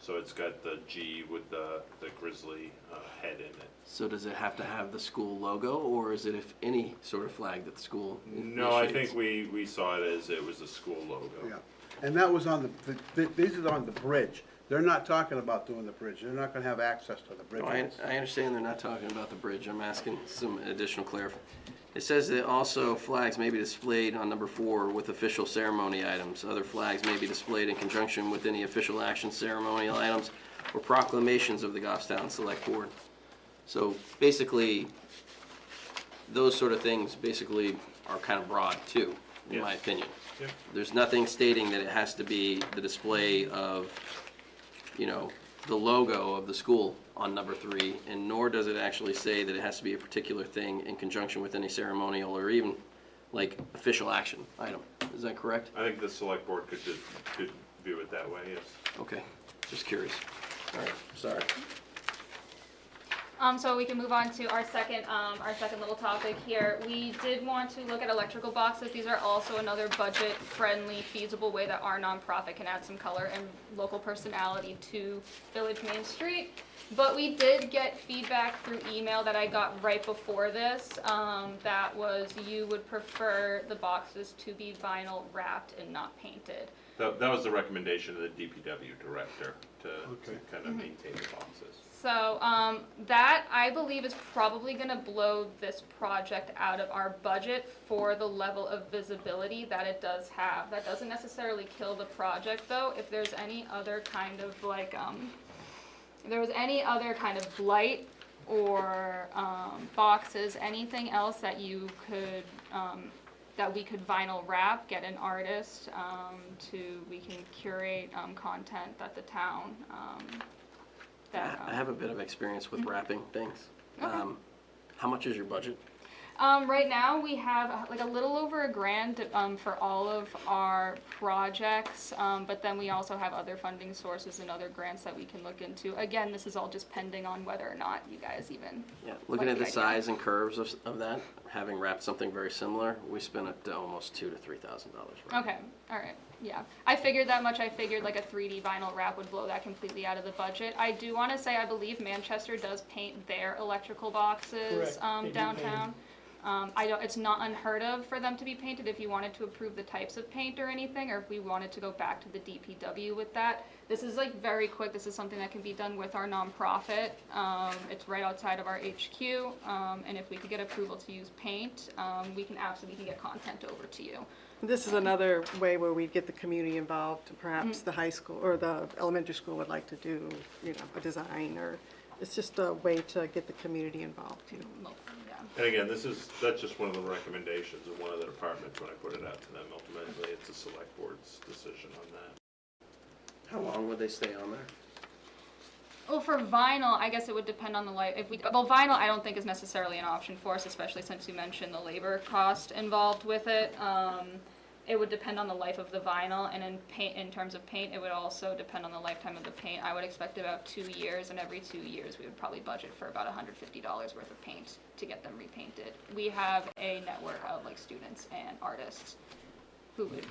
So it's got the G with the grizzly head in it. So does it have to have the school logo, or is it if any sort of flag that the school No, I initiates? think we saw it as it was a school logo. Yeah, and that was on these are on the bridge. They're not talking about doing the bridge. They're not gonna have access to the bridge. No, I understand they're not talking about the bridge. I'm asking some additional clarification. It says that also flags may be displayed on number 4 with official ceremony items. Other flags may be displayed in conjunction with any official action, ceremonial items, or proclamations of the Goffstown Select Board. So basically, those sort of things basically are kind of broad too, in my Yes. opinion. Yep. There's nothing stating that it has to be the display of, the logo of the school on number 3, and nor does it actually say that it has to be a particular thing in conjunction with any ceremonial or even like official action item. Is that correct? I think the select board could view it that way, yes. Okay, just curious. All right, sorry. So we can move on to our second little topic here. We did want to look at electrical boxes. These are also another budget-friendly, feasible way that our nonprofit can add some color and local personality to Village Main Street. But we did get feedback through email that I got right before this, that was you would prefer the boxes to be vinyl wrapped and not painted. That was the recommendation of the DPW director to Okay. kind of maintain the boxes. So, that I believe is probably gonna blow this project out of our budget for the level of visibility that it does have. That doesn't necessarily kill the project though, if there's any other kind of like, if there was any other kind of light or, boxes, anything else that you could, that we could vinyl wrap, get an artist, we can curate, content that the town, I have a bit of experience with wrapping things. Okay. How much is your budget? Right now, we have like a little over $1,000 for all of our projects, but then we also have other funding sources and other grants that we can look into. Again, this is all just pending on whether or not you guys even. Yeah, looking like at the idea. size and curves of that, having wrapped something very similar, we spent almost $2,000 to $3,000. Okay, all right, yeah. I figured that much. I figured like a 3D vinyl wrap would blow that completely out of the budget. I do want to say I believe Manchester does paint their electrical boxes Correct, they do downtown. It's not unheard of for them to be painted if you wanted to approve the types of paint or anything, or if we wanted to go back to the DPW with that. This is like very quick. This is something that can be done with our nonprofit. It's right outside of our HQ, and if we could get approval to use paint, we can get content over to you. This is another way where we get the community involved. Perhaps the high school or the elementary school would like to do, a design, or it's just a way to get the community involved, Well, yeah. And again, that's just one of the recommendations of one of the departments when I put it out to them. Ultimately, it's a select board's decision on that. How long would they stay on there? Well, for vinyl, I guess it would depend on the light. Vinyl, I don't think is necessarily an option for us, especially since you mentioned the labor cost involved with it. It would depend on the life of the vinyl, and in terms of paint, it would also depend on the lifetime of the paint. I would expect about 2 years, and every 2 years, we would probably budget for about $150 worth of paint to get them repainted. We have a network of like students and artists who would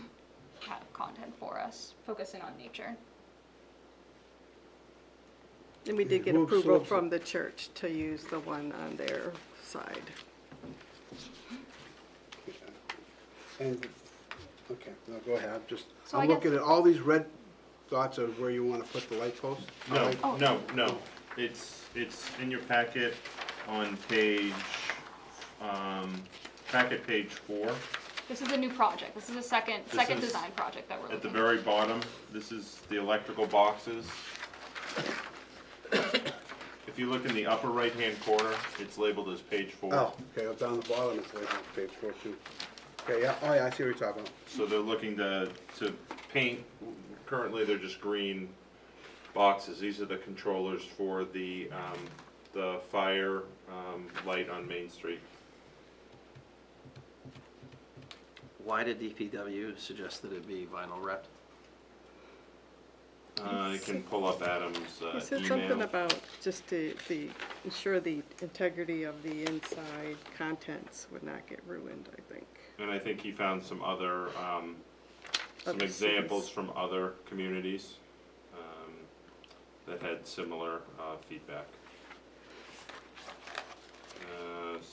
have content for us, focusing on nature. And we did get Who approval absorbs it? from the church to use the one on their side. And, okay, no, go ahead, So I'm I guess- looking at all these red dots of where you wanna put the light post. No. It's in your packet on page 4. This is a new project. This is a second is- design project that we're At the looking at. very bottom, this is the electrical boxes. If you look in the upper right-hand corner, it's labeled as page 4. Oh, okay, down the bottom, it's like on page 14. Okay, yeah, oh yeah, I see what you're talking about. So they're looking to paint, currently they're just green boxes. These are the controllers for the fire light on Main Street. Why did DPW suggest that it be vinyl wrapped? I can pull up Adam's He said something email. about just to ensure the integrity of the inside contents would not get ruined, I think. And I think he found some other, some Other examples cities. from other communities that had similar feedback.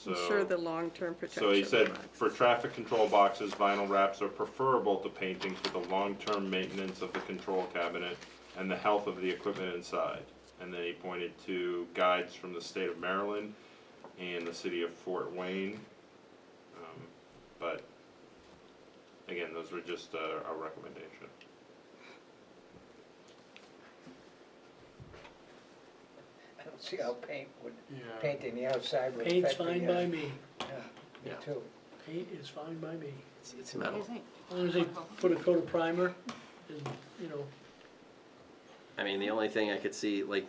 Ensure the long-term protection. So he of said, the box. for traffic control boxes, vinyl wraps are preferable to painting for the long-term maintenance of the control cabinet and the health of the equipment inside. And then he pointed to guides from the state of Maryland and the city of Fort Wayne. But again, those were just a recommendation. I don't see how painting the outside would Paint's affect the, fine by me. Yeah, me Yeah. too. Paint is fine by me. It's metal. As long as they put a coat of primer and, you know, I mean, the only thing I could see, like,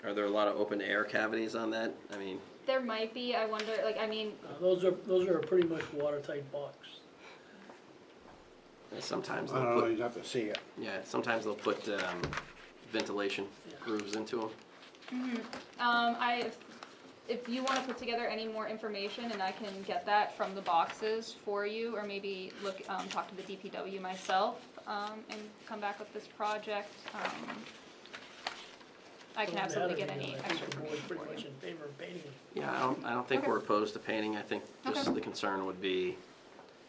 are there a lot of open air cavities on that? I mean, There might be, I wonder, like, I mean, those are a pretty much watertight box. sometimes I don't know, they'll put, you'd have to see it. yeah, sometimes they'll put ventilation grooves into them. if you wanna put together any more information and I can get that from the boxes for you, or maybe talk to the DPW myself, and come back with this project, I can Doesn't absolutely matter get to me. any I think extra the board's information pretty for you. much in favor of painting it. Yeah, I don't think Okay. we're opposed to painting. I think just Okay. the concern would be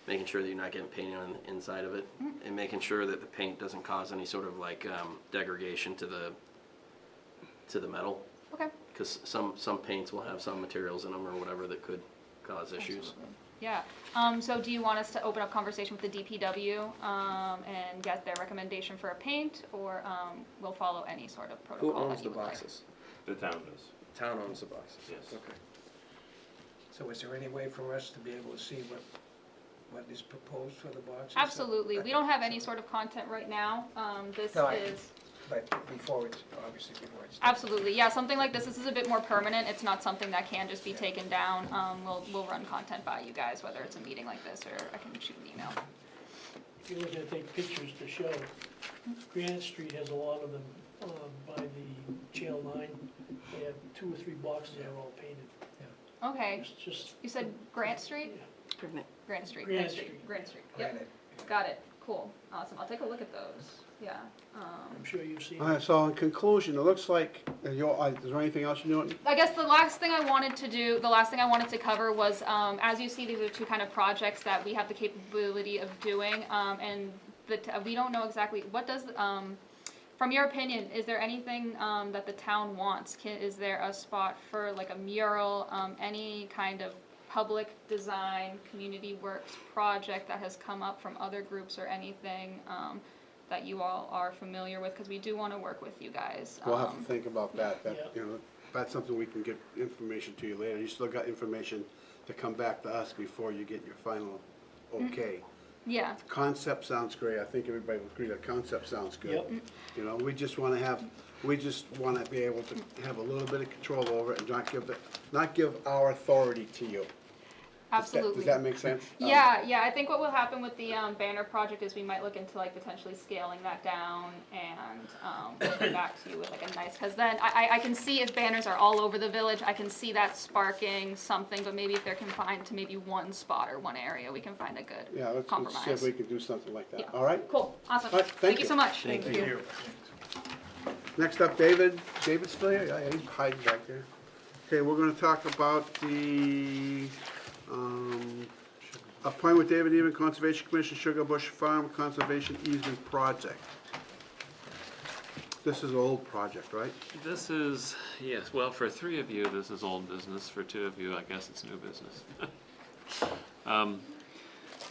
making sure that you're not getting painting on the inside of it, and making sure that the paint doesn't cause any sort of like degradation to the metal. Okay. Because some paints will have some materials in them or whatever that could cause issues. Yeah, so do you want us to open up conversation with the DPW, and get their recommendation for a paint, or, we'll follow any sort of Who protocol owns that the you would like? boxes? The town does. Town owns the boxes. Yes. Okay. So is there any way for us to be able to see what is proposed for the boxes? Absolutely, we don't have any sort of content right now, this No, is, But before it's, obviously before it's. absolutely, yeah, something like this is a bit more permanent, it's not something that can just be taken down, we'll run content by you guys, whether it's a meeting like this, or I can shoot an email. If you're looking to take pictures to show, Granite Street has a lot of them, by the jail line. They have 2 or 3 boxes that are all painted. Okay, Just, you said Grant Street? Granite. Granite Street, Granite Granite Street, Street. Granite Street, yep, Granite. got it, cool, awesome, I'll take a look at those, yeah, I'm sure you've seen. All right, so in conclusion, it looks like, is there anything else you do? I guess the last thing I wanted to cover was, as you see, these are 2 kind of projects that we have the capability of doing, and we don't know exactly, what does, from your opinion, is there anything, that the town wants? Is there a spot for like a mural, any kind of public design, community works project that has come up from other groups or anything, that you all are familiar with? Because we do want to work with you guys. We'll have to think about that, Yeah. that's something we can get information to you later. You still got information to come back to us before you get your final okay. Yeah. Concept sounds great, I think everybody would agree that concept sounds good. Yep. You know, we just wanna be able to have a little bit of control over it and not give our authority to you. Absolutely. Does that make sense? Yeah, I think what will happen with the banner project is we might look into like potentially scaling that down, and we'll come back to you with like a nice, because then I can see if banners are all over the village, I can see that sparking something, but maybe if they're confined to maybe one spot or one area, we can find a good Yeah, let's compromise. see if we can do something like that, Yeah. all right? Cool, awesome. All right, thank you you. so much. Thank you. Next up, David's still here? Yeah, he's hiding back there. Okay, we're gonna talk about the, appointment with David Even, Conservation Commission, Sugar Bush Farm Conservation Easement Project. This is an old project, right? This is, yes, well, for 3 of you, this is old business. For 2 of you, I guess it's new business.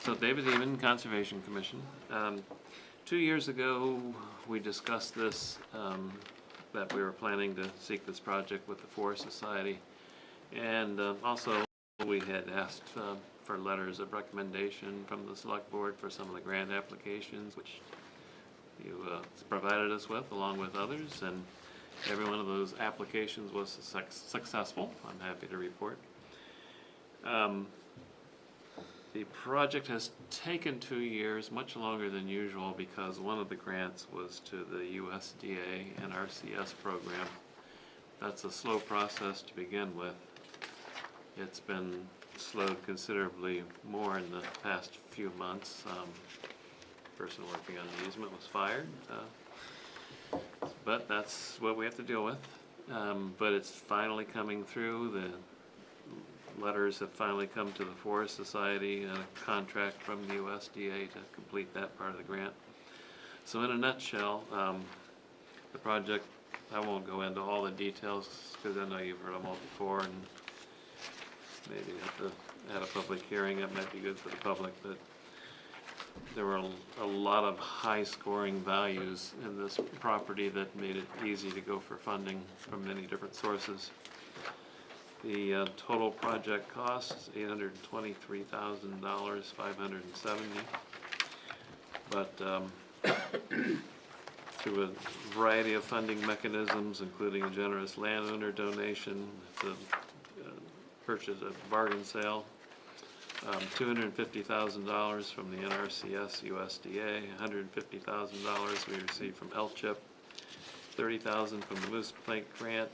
So David Eman, Conservation Commission. 2 years ago, we discussed this, that we were planning to seek this project with the Forest Society. And also, we had asked for letters of recommendation from the Select Board for some of the grant applications, which you provided us with, along with others. And every one of those applications was successful, I'm happy to report. The project has taken 2 years, much longer than usual, because one of the grants was to the USDA NRCS program. That's a slow process to begin with. It's been slowed considerably more in the past few months. Person working on the easement was fired, but that's what we have to deal with. But it's finally coming through. The letters have finally come to the Forest Society, and a contract from the USDA to complete that part of the grant. So in a nutshell, the project, I won't go into all the details because I know you've heard them all before, and maybe at a public hearing that might be good for the public, but there were a lot of high-scoring values in this property that made it easy to go for funding from many different sources. The total project cost is $823,570, but through a variety of funding mechanisms, including a generous landowner donation, the purchase of bargain sale, $250,000 from the NRCS USDA, $150,000 we received from LCHIP, $30,000 from the Moose Plank Grant,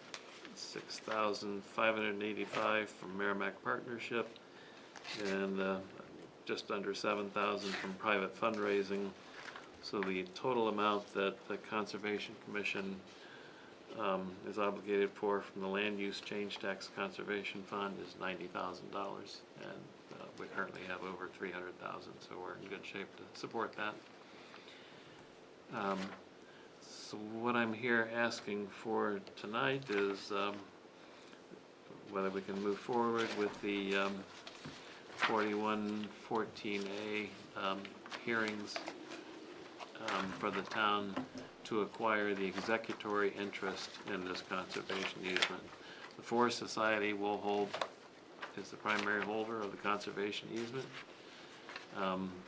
$6,585 from Merrimack Partnership, and just under $7,000 from private fundraising. So the total amount that the Conservation Commission is obligated for from the Land Use Change Tax Conservation Fund is $90,000, and we currently have over $300,000, so we're in good shape to support that. So what I'm here asking for tonight is whether we can move forward with the 4114A hearings for the town to acquire the executory interest in this conservation easement. The Forest Society will hold, is the primary holder of the conservation easement.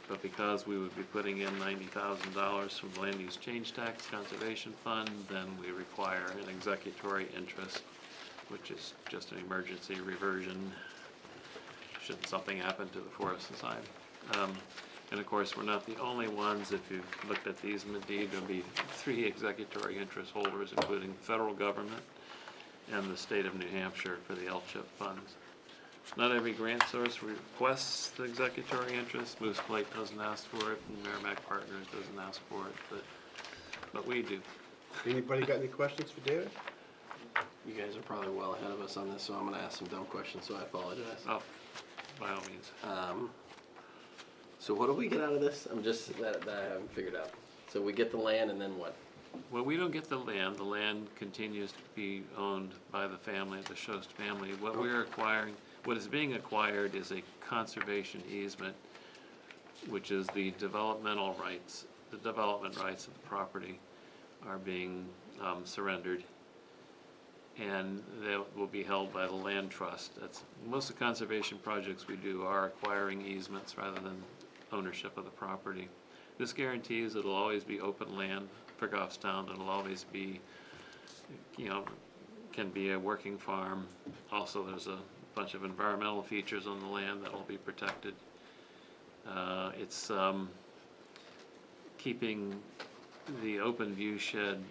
But because we would be putting in $90,000 from the Land Use Change Tax Conservation Fund, then we require an executory interest, which is just an emergency reversion should something happen to the Forest Society. And of course, we're not the only ones. If you've looked at the easement deed, there'll be 3 executory interest holders, including the federal government and the state of New Hampshire for the LCHIP funds. Not every grant source requests the executory interest. Moose Plate doesn't ask for it, and Merrimack Partners doesn't ask for it, but we do. Anybody got any questions for David? You guys are probably well ahead of us on this, so I'm gonna ask some dumb questions, so I apologize. Oh, by all means. So what do we get out of this? I'm just, that I haven't figured out. So we get the land and then what? Well, we don't get the land. The land continues to be owned by the family, the Shost family. What we're acquiring, what is being acquired is a conservation easement, which is the developmental rights. The development rights of the property are being surrendered, and they will be held by the land trust. That's most of the conservation projects we do are acquiring easements rather than ownership of the property. This guarantees it'll always be open land for Goffstown. It'll always be, can be a working farm. Also, there's a bunch of environmental features on the land that will be protected. It's keeping the open view shed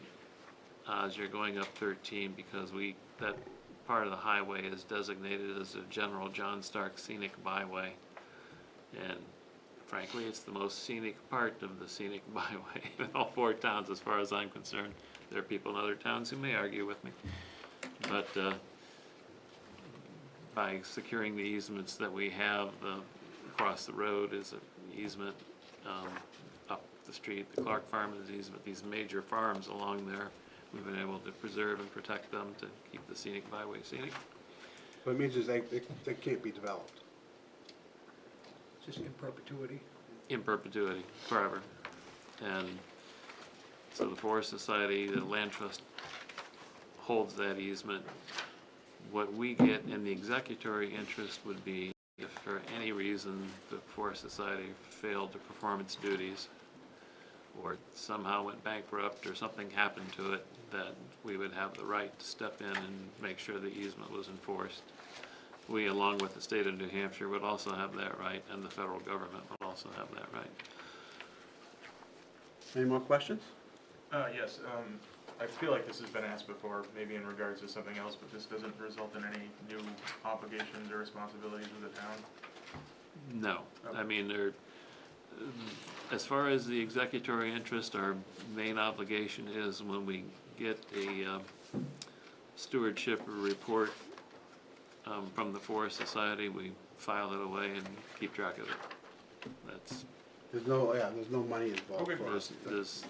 as you're going up 13, because that part of the highway is designated as a general John Stark scenic byway, and frankly, it's the most scenic part of the scenic byway in all 4 towns, as far as I'm concerned. There are people in other towns who may argue with me, but by securing the easements that we have, across the road is an easement, up the street, the Clark Farm is an easement. These major farms along there, we've been able to preserve and protect them to keep the scenic byway scenic. What it means is they can't be developed. Just in perpetuity. in perpetuity, forever. And so the Forest Society, the Land Trust holds that easement. What we get in the executory interest would be if for any reason the Forest Society failed to perform its duties or somehow went bankrupt or something happened to it, that we would have the right to step in and make sure the easement was enforced. We, along with the state of New Hampshire, would also have that right, and the federal government would also have that right. Any more questions? Yes, I feel like this has been asked before, maybe in regards to something else, but this doesn't result in any new obligations or responsibilities of the town? No, I mean, there, as far as the executory interest, our main obligation is when we get a stewardship report from the Forest Society, we file it away and keep track of it. That's, There's no money involved for us.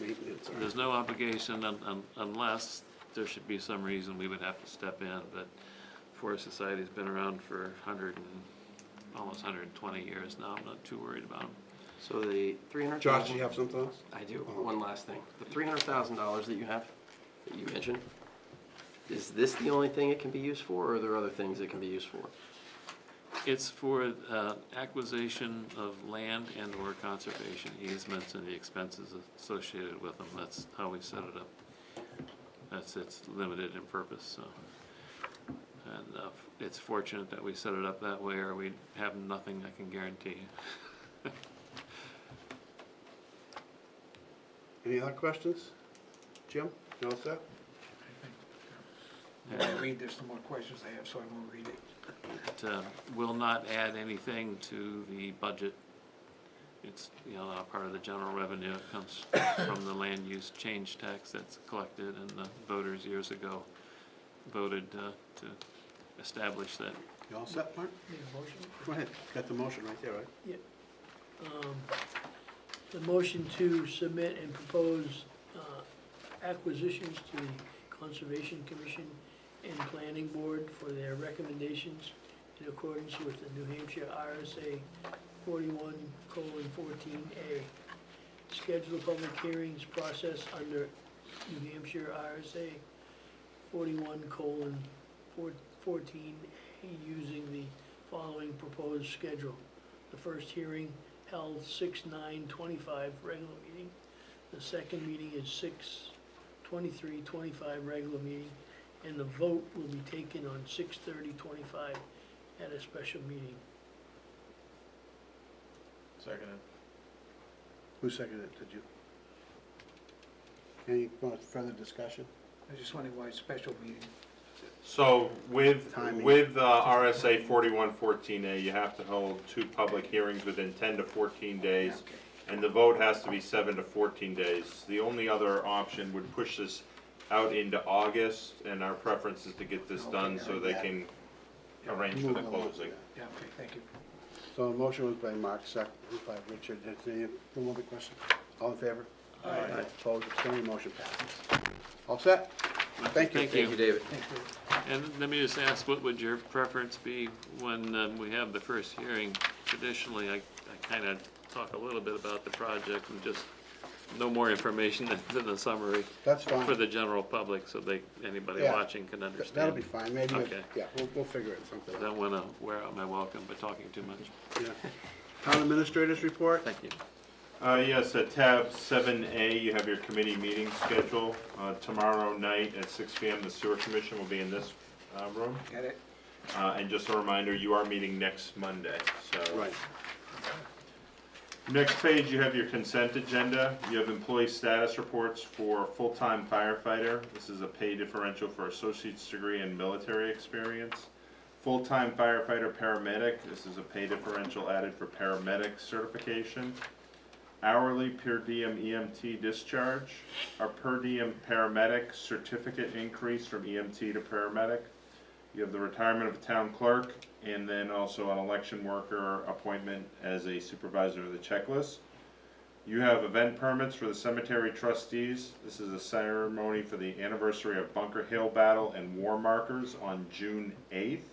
Maintenance or- there's no obligation unless there should be some reason we would have to step in, but Forest Society's been around for almost 120 years now. I'm not too worried about them. So the 300,000. Josh, do you have something else? I do. One last thing. The $300,000 that you have, that you mentioned, is this the only thing it can be used for, or are there other things it can be used for? It's for acquisition of land and or conservation easements and the expenses associated with them. That's how we set it up. It's limited in purpose, so. And it's fortunate that we set it up that way, or we'd have nothing, I can guarantee you. Any other questions? Jim, you all set? I won't read, there's some more questions I have, so I won't read it. It will not add anything to the budget. It's, not part of the general revenue. It comes from the land use change tax that's collected, and the voters years ago voted to establish that. You all set, Mark? Need a motion? Go ahead, got the motion right there, right? The motion to submit and propose acquisitions to the Conservation Commission and Planning Board for their recommendations in accordance with the New Hampshire RSA 41:14A. Schedule public hearings process under New Hampshire RSA 41:14A using the following proposed schedule. The first hearing held 6/9/25 regular meeting. The second meeting is 6/23/25 regular meeting, and the vote will be taken on 6/30/25 at a special meeting. Seconded. Who seconded it? Did you? Any more further discussion? I was just wondering why special meeting. So with Timing. RSA 4114A, you have to hold 2 public hearings within 10 to 14 days, Okay. and the vote has to be 7 to 14 days. The only other option would push this out into August, and our preference is to get this done so they can arrange for the Move along. closing. Yeah, okay, thank you. So a motion was by Mark, second by Richard. Any other questions? All in favor? Aye. Opposed, abstaining, motion passes. All set? Thank you. Thank Thank you, David. Thank you. And let me just ask, what would your preference be when we have the first hearing? Traditionally, I kind of talk a little bit about the project and just no more information than the summary That's fine. for the general public, so anybody Yeah. watching can understand. That'll be fine, maybe, Okay. yeah, we'll figure it something I out. don't want to wear out my welcome by talking too much. Yeah. Town administrators report? Thank you. Yes, at tab 7A, you have your committee meeting schedule. Tomorrow night at 6 PM, the sewer commission will be in this room. Got it? And just a reminder, you are meeting next Monday, so. Right. Next page, you have your consent agenda. You have employee status reports for full-time firefighter. This is a pay differential for associate's degree and military experience. Full-time firefighter paramedic. This is a pay differential added for paramedic certification. Hourly per diem EMT discharge. Our per diem paramedic certificate increase from EMT to paramedic. You have the retirement of a town clerk, and then also an election worker appointment as a supervisor of the checklist. You have event permits for the cemetery trustees. This is a ceremony for the anniversary of Bunker Hill Battle and War Markers on June 8th.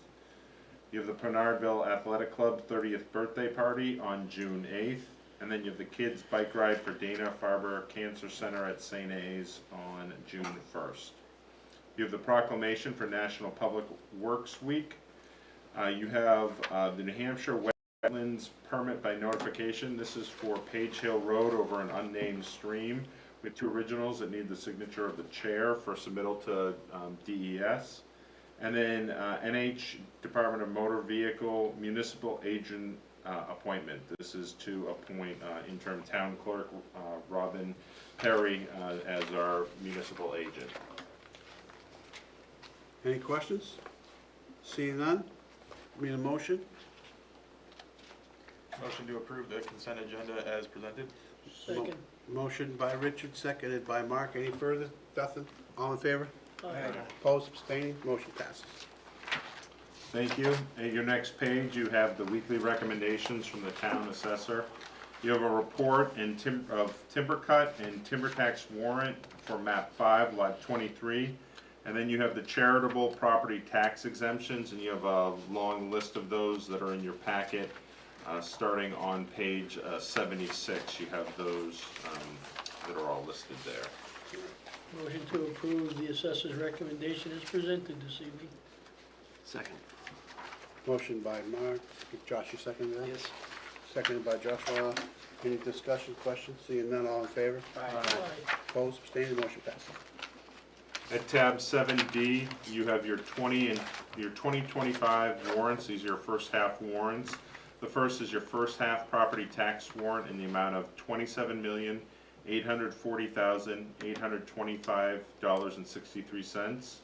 You have the Bernardville Athletic Club 30th birthday party on June 8th. And then you have the kids' bike ride for Dana-Farber Cancer Center at St. A's on June 1st. You have the proclamation for National Public Works Week. You have the New Hampshire Wetlands Permit by Notification. This is for Page Hill Road over an unnamed stream. We have 2 originals that need the signature of the chair for submittal to DES. And then NH Department of Motor Vehicle Municipal Agent appointment. This is to appoint interim town clerk Robin Perry as our municipal agent. Any questions? Seeing none? Need a motion? Motion to approve the consent agenda as presented. Second. Motion by Richard, seconded by Mark. Any further? Nothing? All in favor? Aye. Opposed, abstaining, motion passes. Thank you. At your next page, you have the weekly recommendations from the town assessor. You have a report of timber cut and timber tax warrant for map 5, lot 23. And then you have the charitable property tax exemptions, and you have a long list of those that are in your packet. Starting on page 76, you have those that are all listed there. Motion to approve the assessor's recommendation is presented this evening. Second. Motion by Mark. Josh, you seconded that? Yes. Seconded by Joshua. Any discussion, questions? Seeing none, all in favor? Aye. Opposed, abstaining, motion passes. At tab 7D, you have your 2025 warrants. These are your first half warrants. The first is your first half property tax warrant in the amount of $27,840,825.63.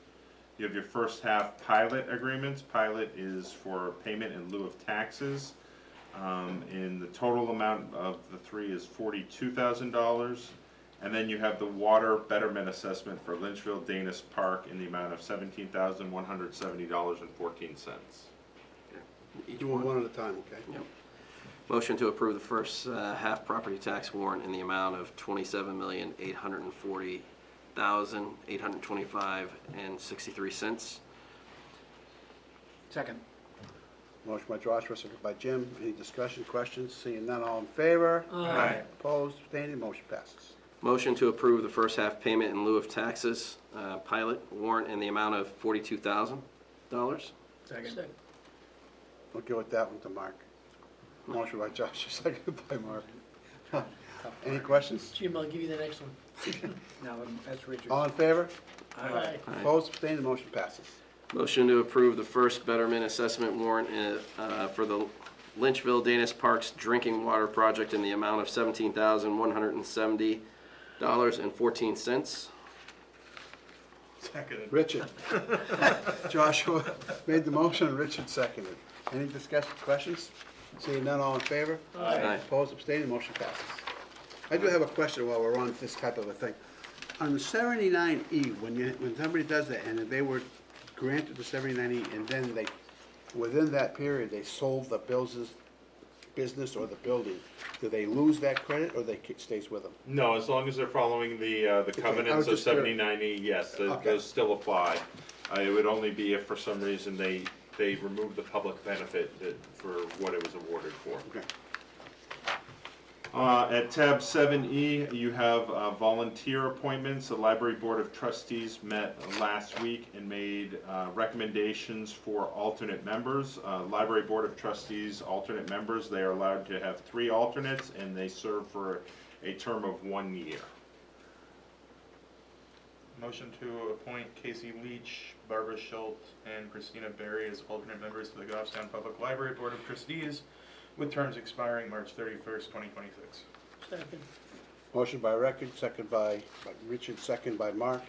You have your first half pilot agreements. Pilot is for payment in lieu of taxes. And the total amount of the 3 is $42,000. And then you have the water betterment assessment for Lynchville Danis Park in the amount of $17,170.14. Each Do one. one at a time, okay? Yep. Motion to approve the first half property tax warrant in the amount of $27,840,825.63. Second. Motion by Joshua, seconded by Jim. Any discussion, questions? Seeing none, all in favor? Aye. Opposed, abstaining, motion passes. Motion to approve the first half payment in lieu of taxes pilot warrant in the amount of $42,000. Second. We'll go with that one to Mark. Motion by Joshua, seconded by Mark. Any questions? Jim, I'll give you the next one. No, that's Richard. All in favor? Aye. Opposed, abstaining, motion passes. Motion to approve the first betterment assessment warrant for the Lynchville Danis Parks drinking water project in the amount of $17,170.14. Seconded. Richard. Joshua made the motion, Richard seconded. Any discussion, questions? Seeing none, all in favor? Aye. Opposed, abstaining, motion passes. I do have a question while we're on this type of a thing. On the 79E, when somebody does that, and they were granted the 79E, and then they, within that period, they sold the business or the building, do they lose that credit, or stays with them? No, as long as they're following the covenants of just curious. 79E, yes, Okay. those still apply. It would only be if for some reason they remove the public benefit for what it was awarded for. Okay. At tab 7E, you have volunteer appointments. The Library Board of Trustees met last week and made recommendations for alternate members. Library Board of Trustees alternate members, they are allowed to have 3 alternates, and they serve for a term of 1 year. Motion to appoint Casey Leach, Barbara Schultz, and Christina Berry as alternate members to the Goffstown Public Library Board of Trustees, with terms expiring March 31st, 2026. Second. Motion by Richard, second by second by Mark.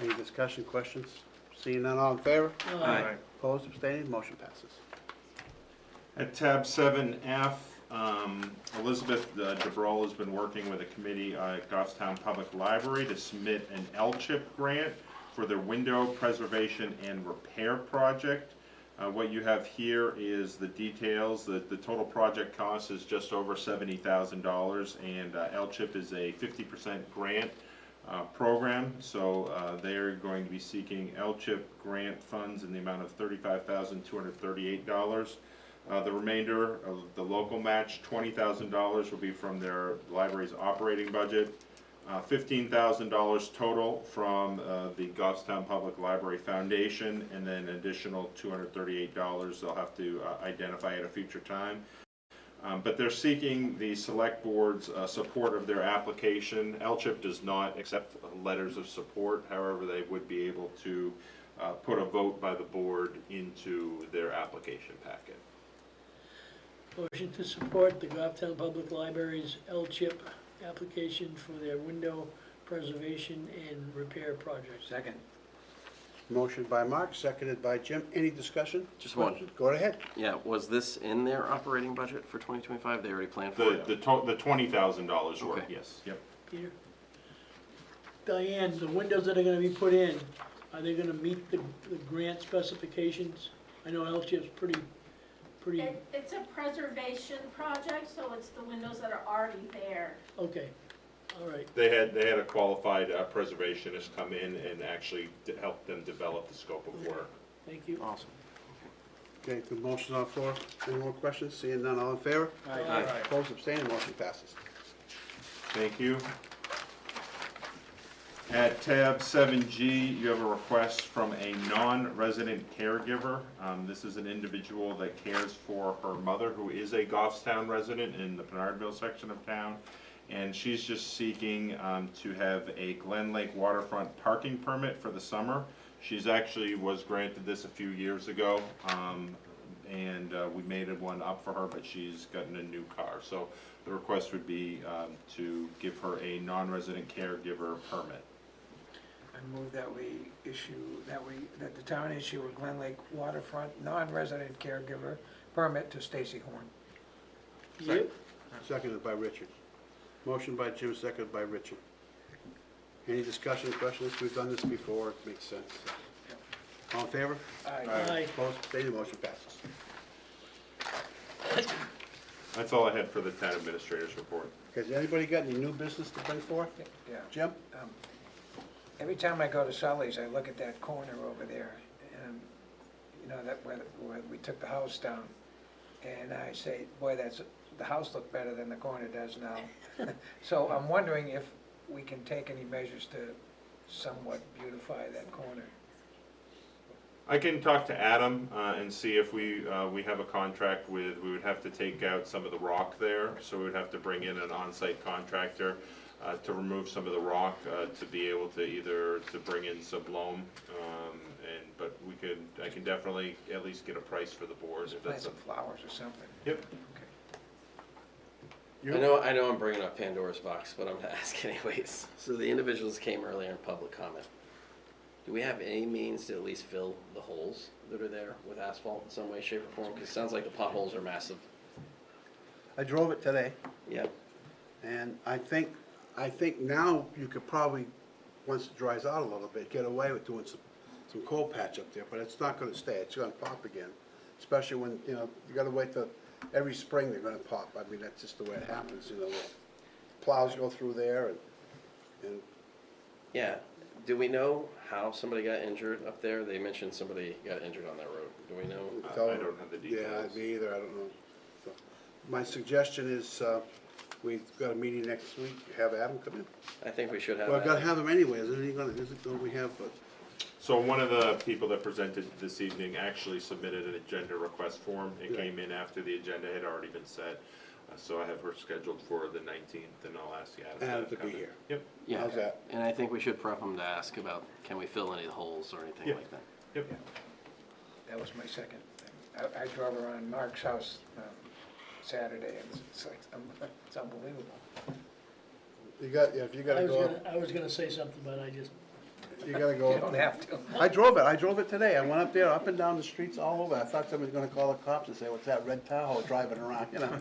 Any discussion, questions? Seeing none, all in favor? Aye. Opposed, abstaining, motion passes. At tab 7F, Elizabeth DeBrol has been working with a committee at Goffstown Public Library to submit an LCHIP grant for their window preservation and repair project. What you have here is the details. The total project cost is just over $70,000, and LCHIP is a 50% grant program. So they are going to be seeking LCHIP grant funds in the amount of $35,238. The remainder of the local match, $20,000, will be from their library's operating budget. $15,000 total from the Goffstown Public Library Foundation, and then additional $238 they'll have to identify at a future time. But they're seeking the select board's support of their application. LCHIP does not accept letters of support, however, they would be able to put a vote by the board into their application packet. Motion to support the Goffstown Public Library's LCHIP application for their window preservation and repair project. Second. Motion by Mark, seconded by Jim. Any discussion? Just one. Go ahead. Yeah, was this in their operating budget for 2025? They already planned for it? The $20,000 worth, Okay. yes, yep. Peter? Diane, the windows that are gonna be put in, are they gonna meet the grant specifications? I know LCHIP's pretty, It's a preservation project, so it's the windows that are already there. okay, all right. They had a qualified preservationist come in and actually help them develop the scope of work. Thank you. Awesome. Okay, the motion on the floor. Any more questions? Seeing none, all in favor? Aye. Opposed, abstaining, motion passes. Thank you. At tab 7G, you have a request from a non-resident caregiver. This is an individual that cares for her mother, who is a Goffstown resident in the Pinardville section of town. And she's just seeking to have a Glen Lake waterfront parking permit for the summer. She's actually was granted this a few years ago, and we made one up for her, but she's gotten a new car. So the request would be to give her a non-resident caregiver permit. I move that that the town issue a Glen Lake waterfront non-resident caregiver permit to Stacy Horn. Yep. Seconded by Richard. Motion by Jim, seconded by Richard. Any discussion, questions? We've done this before, it makes sense. All in favor? Aye. Opposed, abstaining, motion passes. That's all I had for the town administrator's report. Has anybody got any new business to bring forth? Yeah. Jim? Every time I go to Sully's, I look at that corner over there, and, you know, that where we took the house down, and I say, boy, the house looked better than the corner does now. So I'm wondering if we can take any measures to somewhat beautify that corner. I can talk to Adam and see if we have a contract with, we would have to take out some of the rock there, so we would have to bring in an on-site contractor to remove some of the rock to be able to either to bring in some loam, but I can definitely at least get a price for the board. Just plant some flowers or something. Yep. I know I'm bringing up Pandora's box, but I'm gonna ask anyways. So the individuals came earlier in public comment. Do we have any means to at least fill the holes that are there with asphalt in some way, shape, or form? Because it sounds like the potholes are massive. I drove it today, Yeah. and I think now you could probably, once it dries out a little bit, get away with doing some coal patch up there, but it's not gonna stay, it's gonna pop again. Especially when, you know, you gotta wait till, every spring they're gonna pop. I mean, that's just the way it happens, you know. Plows go through there and Yeah. Do we know how somebody got injured up there? They mentioned somebody got injured on that road. Do we know? I don't have the details. Yeah, me either, I don't know. So, my suggestion is, we've got a meeting next week, have Adam come in. I think we should have Well, that. gotta have him anyway, don't we have, So one of the people that presented this evening actually submitted an agenda request form. It Yeah. came in after the agenda had already been set. So I have her scheduled for the 19th, and I'll ask Adam to come be in. here. Yep, Yeah. How's that? And I think we should prep them to ask about, can we fill any of the holes or anything Yeah. like that? yep. That was my second thing. I drove around Mark's house Saturday, and it's like, it's unbelievable. if you gotta go, I was gonna say something, but I just, you gotta go. You don't have to. I drove it today, I went up there, up and down the streets all over, I thought somebody was gonna call the cops and say, what's that red Tahoe driving around, you know?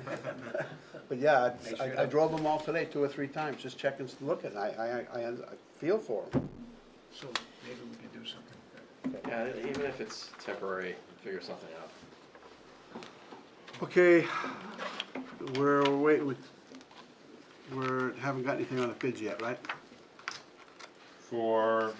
But yeah, I drove them all today, 2 or 3 times, just checking, looking, I feel for them. So maybe we can do something. Yeah, even if it's temporary, figure something out. Okay, we're waiting, we haven't got anything on the bids yet, right? for,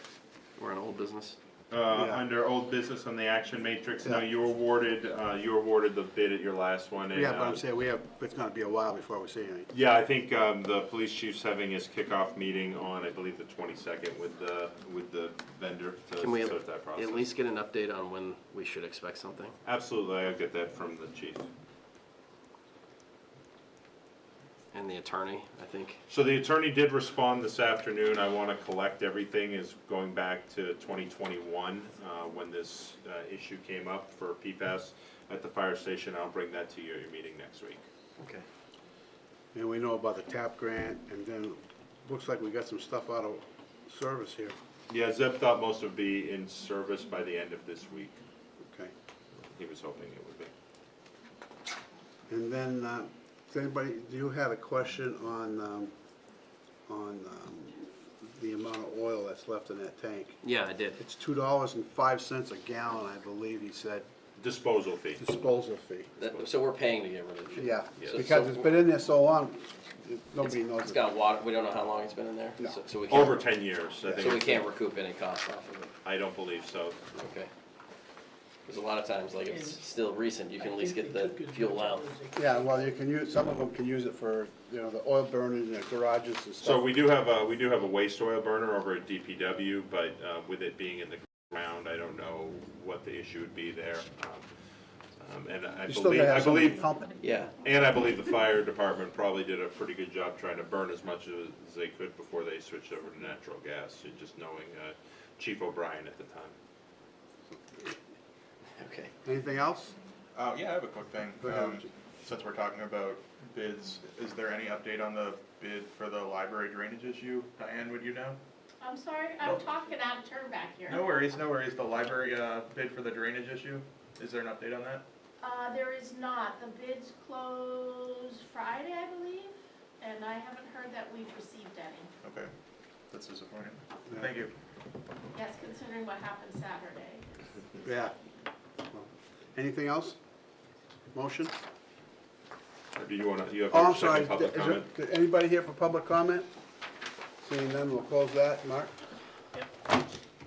We're on old business. under old business on the action matrix, no, you awarded the bid at your last one. And, Yeah, but I'm saying it's gonna be a while before we see anything. yeah, I think, the police chief's having his kickoff meeting on, I believe, the 22nd with the vendor to Can we start that process. at least get an update on when we should expect something? Absolutely, I'll get that from the chief. And the attorney, I think. So the attorney did respond this afternoon. I want to collect everything is going back to 2021, when this issue came up for PFAS at the fire station. I'll bring that to your meeting next week. Okay. And we know about the TAP grant, and then, looks like we got some stuff out of service here. Yeah, Zeb thought most would be in service by the end of this week. Okay. He was hoping it would be. And then, does anybody, do you have a question on the amount of oil that's left in that tank? Yeah, I did. It's $2.05 a gallon, I believe he said, Disposal fee. disposal fee. So we're paying to get rid of it? Yeah, Yes. because it's been in there so long, nobody knows. It's got water, we don't know how long it's been in there? No. So we can't. Over 10 years, I think. So we can't recoup any cost off of it? I don't believe so. Okay. Because a lot of times, like, if it's still recent, you can I at least think get they the took as fuel much out. as they could. Yeah, well, you can use, some of them can use it for, the oil burners in their garages and stuff. So we do have a waste oil burner over at DPW, but with it being in the ground, I don't know what the issue would be there. And I You still gotta have somebody believe, pump it. Yeah. and I believe the fire department probably did a pretty good job trying to burn as much as they could before they switched over to natural gas, just knowing Chief O'Brien at the time. Okay. Anything else? Yeah, I have a quick thing. Go ahead. Since we're talking about bids, is there any update on the bid for the library drainage issue? Diane, would you know? I'm sorry, I'm talking out of turn back here. No worries, no worries. The library, bid for the drainage issue, is there an update on that? There is not. The bids close Friday, I believe, and I haven't heard that we've received any. Okay, that's disappointing. Yeah. Thank you. Yes, considering what happened Saturday. Yeah. Anything else? Motion? Or do you have Oh, your I'm sorry, second public comment? is anybody here for public comment? Seeing none, we'll close that. Mark?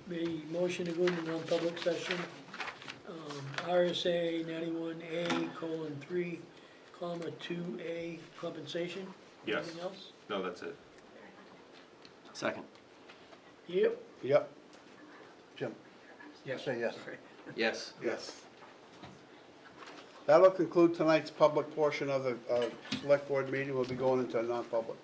May motion to go into non-public session, RSA 91A:3, 2A, compensation. Yes. Anything else? No, that's it. Second. Yep. Yep. Jim? Yes. Say yes. Yes. Yes. That'll conclude tonight's public portion of the select board meeting. We'll be going into a non-public.